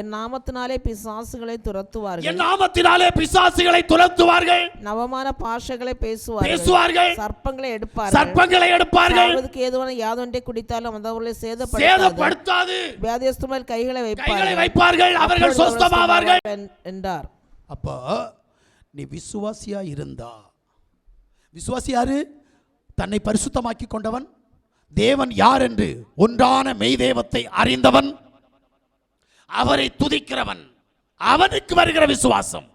என் நாமத்தினாலே பிசாசுகளை துரத்துவார்கள், நவமான பாஷைகளை பேசுவார்கள், சர்ப்பங்களை எடுப்பார்கள், ஏதுவான யாதொன்றை குடித்தாலும் அவர்களை சேதப்படுத்தாது, வியாதியஸ்தர் கைகளை வைப்பார்கள், அவர்கள் சொஸ்தமாவார்கள் என்றார். அப்போ நீ விசுவாசியா இருந்தா, விசுவாசி யாரு? தன்னை பரிசுத்தமாக்கி கொண்டவன், தேவன் யார் என்று ஒன்றான மெய் தெய்வத்தை அறிந்தவன், அவரை துதிக்கிறவன், அவனுக்கு வருகிற விசுவாசம்.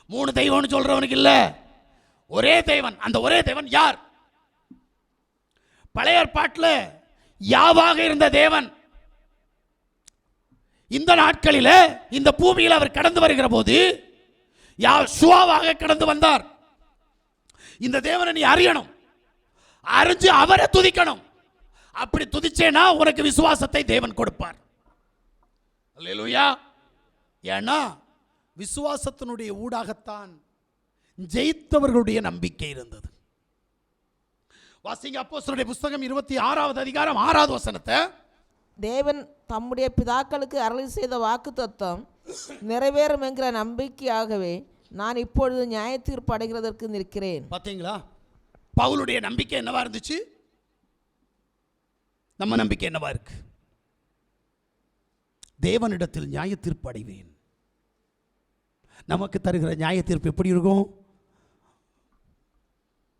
3 தெய்வம்னு சொல்றவனுக்கு இல்ல, ஒரே தெய்வன். அந்த ஒரே தெய்வன் யார்? பழைய ஏற்பாட்டில் யாவாக இருந்த தேவன் இந்த நாட்களில் இந்த பூமியில் அவர் கடந்து வருகிற போது யெகோவாவாக கடந்து வந்தார். இந்த தேவனை நீ அறியணும், அறிஞ்சு அவரை துதிக்கணும். அப்படி துதிச்சேனா உனக்கு விசுவாசத்தை தேவன் கொடுப்பார். அல்லேலூயா. ஏன்னா விசுவாசத்தினுடைய ஊடாகத்தான் ஜெயித்தவர்களுடைய நம்பிக்கை இருந்தது. வாசிங்க அப்போஸ்தலருடைய புஸ்தகம் 26வது அதிகாரம் 6வது வசனத்தை. தேவன் தம்முடைய பிதாக்களுக்கு அருளி செய்த வாக்குத்தத்தம் நிறைவேறும் என்கிற நம்பிக்கையாகவே நான் இப்பொழுது நியாய தீர்ப்பு அடைகிறதற்கு நிற்கிறேன். பார்த்தீங்களா? பவுலுடைய நம்பிக்கை என்னவா இருந்துச்சு? நம்ம நம்பிக்கை என்னவா இருக்கு? தேவனிடத்தில் நியாய தீர்ப்பு அடைவேன். நமக்கு தருகிற நியாய தீர்ப்பு எப்படி இருக்கும்?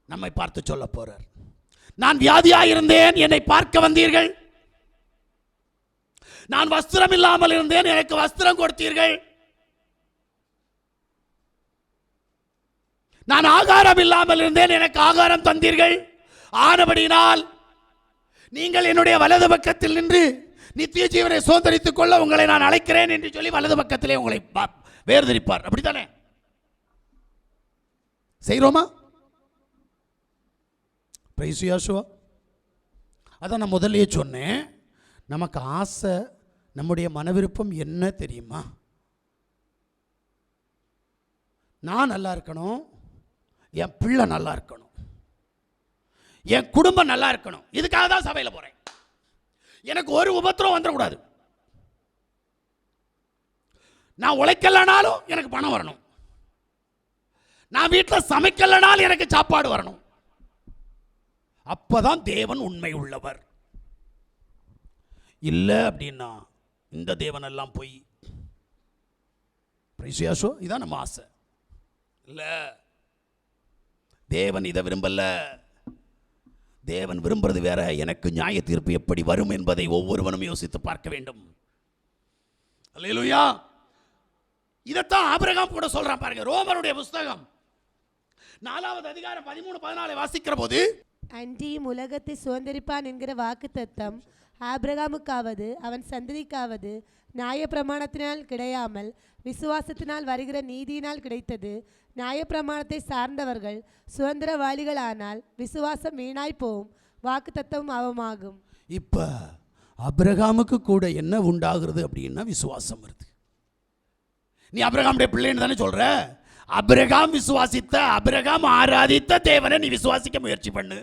நம்மை பார்த்து சொல்ல போறார். நான் வியாதியாக இருந்தேன், என்னை பார்க்க வந்தீர்கள். நான் வஸ்திரம் இல்லாமல் இருந்தேன், எனக்கு வஸ்திரம் கொடுத்தீர்கள். நான் ஆகாரம் இல்லாமல் இருந்தேன், எனக்கு ஆகாரம் தந்தீர்கள். ஆனபடியினால் நீங்கள் என்னுடைய வலது பக்கத்தில் நின்று நித்திய ஜீவனை சுதந்தரித்துக் கொள்ள உங்களை நான் அழைக்கிறேன் என்று சொல்லி வலது பக்கத்திலே உங்களை வேர்திரிப்பார். அப்படித்தானே செய்கிறோமா? பிரைஸ் யேசுவா. அதான் நான் முதல்லயே சொன்னேன், நமக்கு ஆசை, நம்முடைய மனவிருப்பம் என்ன தெரியுமா? நான் நல்லா இருக்கணும், என் பிள்ளை நல்லா இருக்கணும், என் குடும்பம் நல்லா இருக்கணும். இதுக்காக தான் சபையில் போறேன். எனக்கு ஒரு உபத்திரம் வந்துடக்கூடாது. நான் உழைக்கலனாலும் எனக்கு பணம் வரணும். நான் வீட்டில் சமைக்கலனாலும் எனக்கு சாப்பாடு வரணும். அப்பதான் தேவன் உண்மை உள்ளவர். இல்லை அப்படின்னா இந்த தேவன் எல்லாம் போய் பிரைசியாசோ. இதான் நம்ம ஆசை. இல்லை, தேவன் இதை விரும்பல. தேவன் விரும்புறது வேற. எனக்கு நியாய தீர்ப்பு எப்படி வரும் என்பதை ஒவ்வொருவனும் யோசித்து பார்க்க வேண்டும். அல்லேலூயா. இதைத்தான் ஆபிரகாம் கூட சொல்றான் பாருங்க. ரோமருடைய புஸ்தகம் 4வது அதிகாரம் 13-14 வாசிக்கிற போது, அன்றியும் உலகத்தை சுதந்தரிப்பான் என்கிற வாக்குத்தத்தம் ஆபிரகாமுக்காவது அவன் சந்ததிக்காவது நியாயப்பிரமாணத்தினால் கிடையாமல் விசுவாசத்தினால் வருகிற நீதியினால் கிடைத்தது. நியாயப்பிரமாணத்தை சார்ந்தவர்கள் சுதந்திரவாளிகள் ஆனால் விசுவாசம் வீணாய் போகும், வாக்குத்தத்தமும் அவமாகும். இப்ப ஆபிரகாமுக்கு கூட என்ன உண்டாகிறது அப்படின்னா விசுவாசம் வருது. நீ ஆபிரகாமுடைய பிள்ளைன்னு தானே சொல்ற. ஆபிரகாம் விசுவாசித்த, ஆபிரகாம் ஆராதித்த தேவனை நீ விசுவாசிக்க முயற்சி பண்ணு.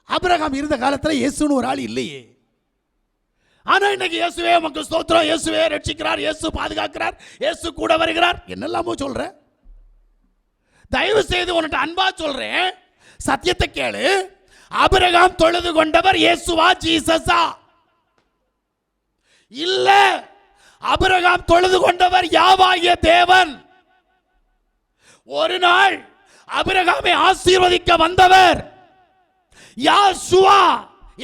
ஆபிரகாம் இருந்த காலத்தில் இயேசுன்னு ஒரு ஆள் இல்லையே. ஆனா இன்னைக்கு இயேசுவே உமக்கு ஸ்தோத்திரம், இயேசுவே ரட்சிக்கிறார், இயேசு பாதுகாக்கிறார், இயேசு கூட வருகிறார், என்னெல்லாமோ சொல்ற. தயவு செய்து உன்கிட்ட அன்பா சொல்றேன், சத்தியத்தை கேளு. ஆபிரகாம் தொழுது கொண்டவர் இயேசுவா, ஜீசஸா? இல்ல, ஆபிரகாம் தொழுது கொண்டவர் யாவாகிய தேவன். ஒரு நாள் ஆபிரகாமை ஆசீர்வதிக்க வந்தவர் யாசுவா.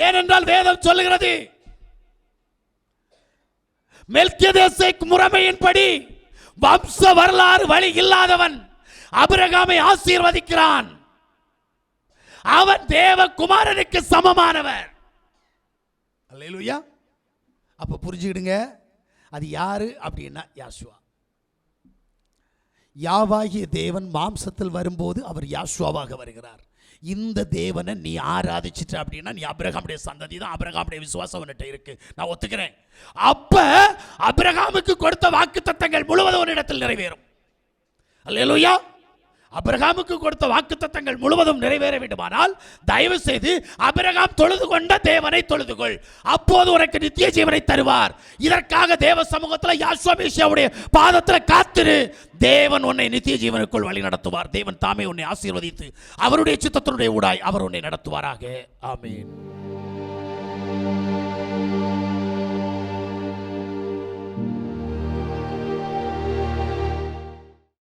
ஏனென்றால் வேதம் சொல்லுகிறது, மெல்கியதேசேக் முறைமையின்படி வம்ச வரலாறு வழி இல்லாதவன் ஆபிரகாமை ஆசீர்வதிக்கிறான். அவன் தேவகுமாரனுக்கு சமமானவர். அல்லேலூயா. அப்ப புரிஞ்சுக்கிடுங்க, அது யாரு அப்படின்னா யாசுவா. யாவாகிய தேவன் மாம்சத்தில் வரும்போது அவர் யாசுவாவாக வருகிறார். இந்த தேவனை நீ ஆராதிச்சிட்ட அப்படின்னா நீ ஆபிரகாமுடைய சந்ததி தான். ஆபிரகாமுடைய விசுவாசம் உன்னிட்ட இருக்கு, நான் ஒத்துக்கிறேன். அப்ப ஆபிரகாமுக்கு கொடுத்த வாக்குத்தத்தங்கள் முழுவதும் உன்னிடத்தில் நிறைவேறும். அல்லேலூயா. ஆபிரகாமுக்கு கொடுத்த வாக்குத்தத்தங்கள் முழுவதும் நிறைவேற வேண்டுமானால் தயவு செய்து ஆபிரகாம் தொழுது கொண்ட தேவனை தொழுதுகொள், அப்போது உனக்கு நித்திய ஜீவனை தருவார். இதற்காக தேவ சமூகத்தில் யாசுவா மேசியாவுடைய பாதத்தில் காத்திரு. தேவன் உன்னை நித்திய ஜீவனுக்குள் வழி நடத்துவார். தேவன் தாமே உன்னை ஆசீர்வதித்து அவருடைய சித்தத்தினுடைய ஊடாய் அவர் உன்னை நடத்துவாராக. ஆமென்.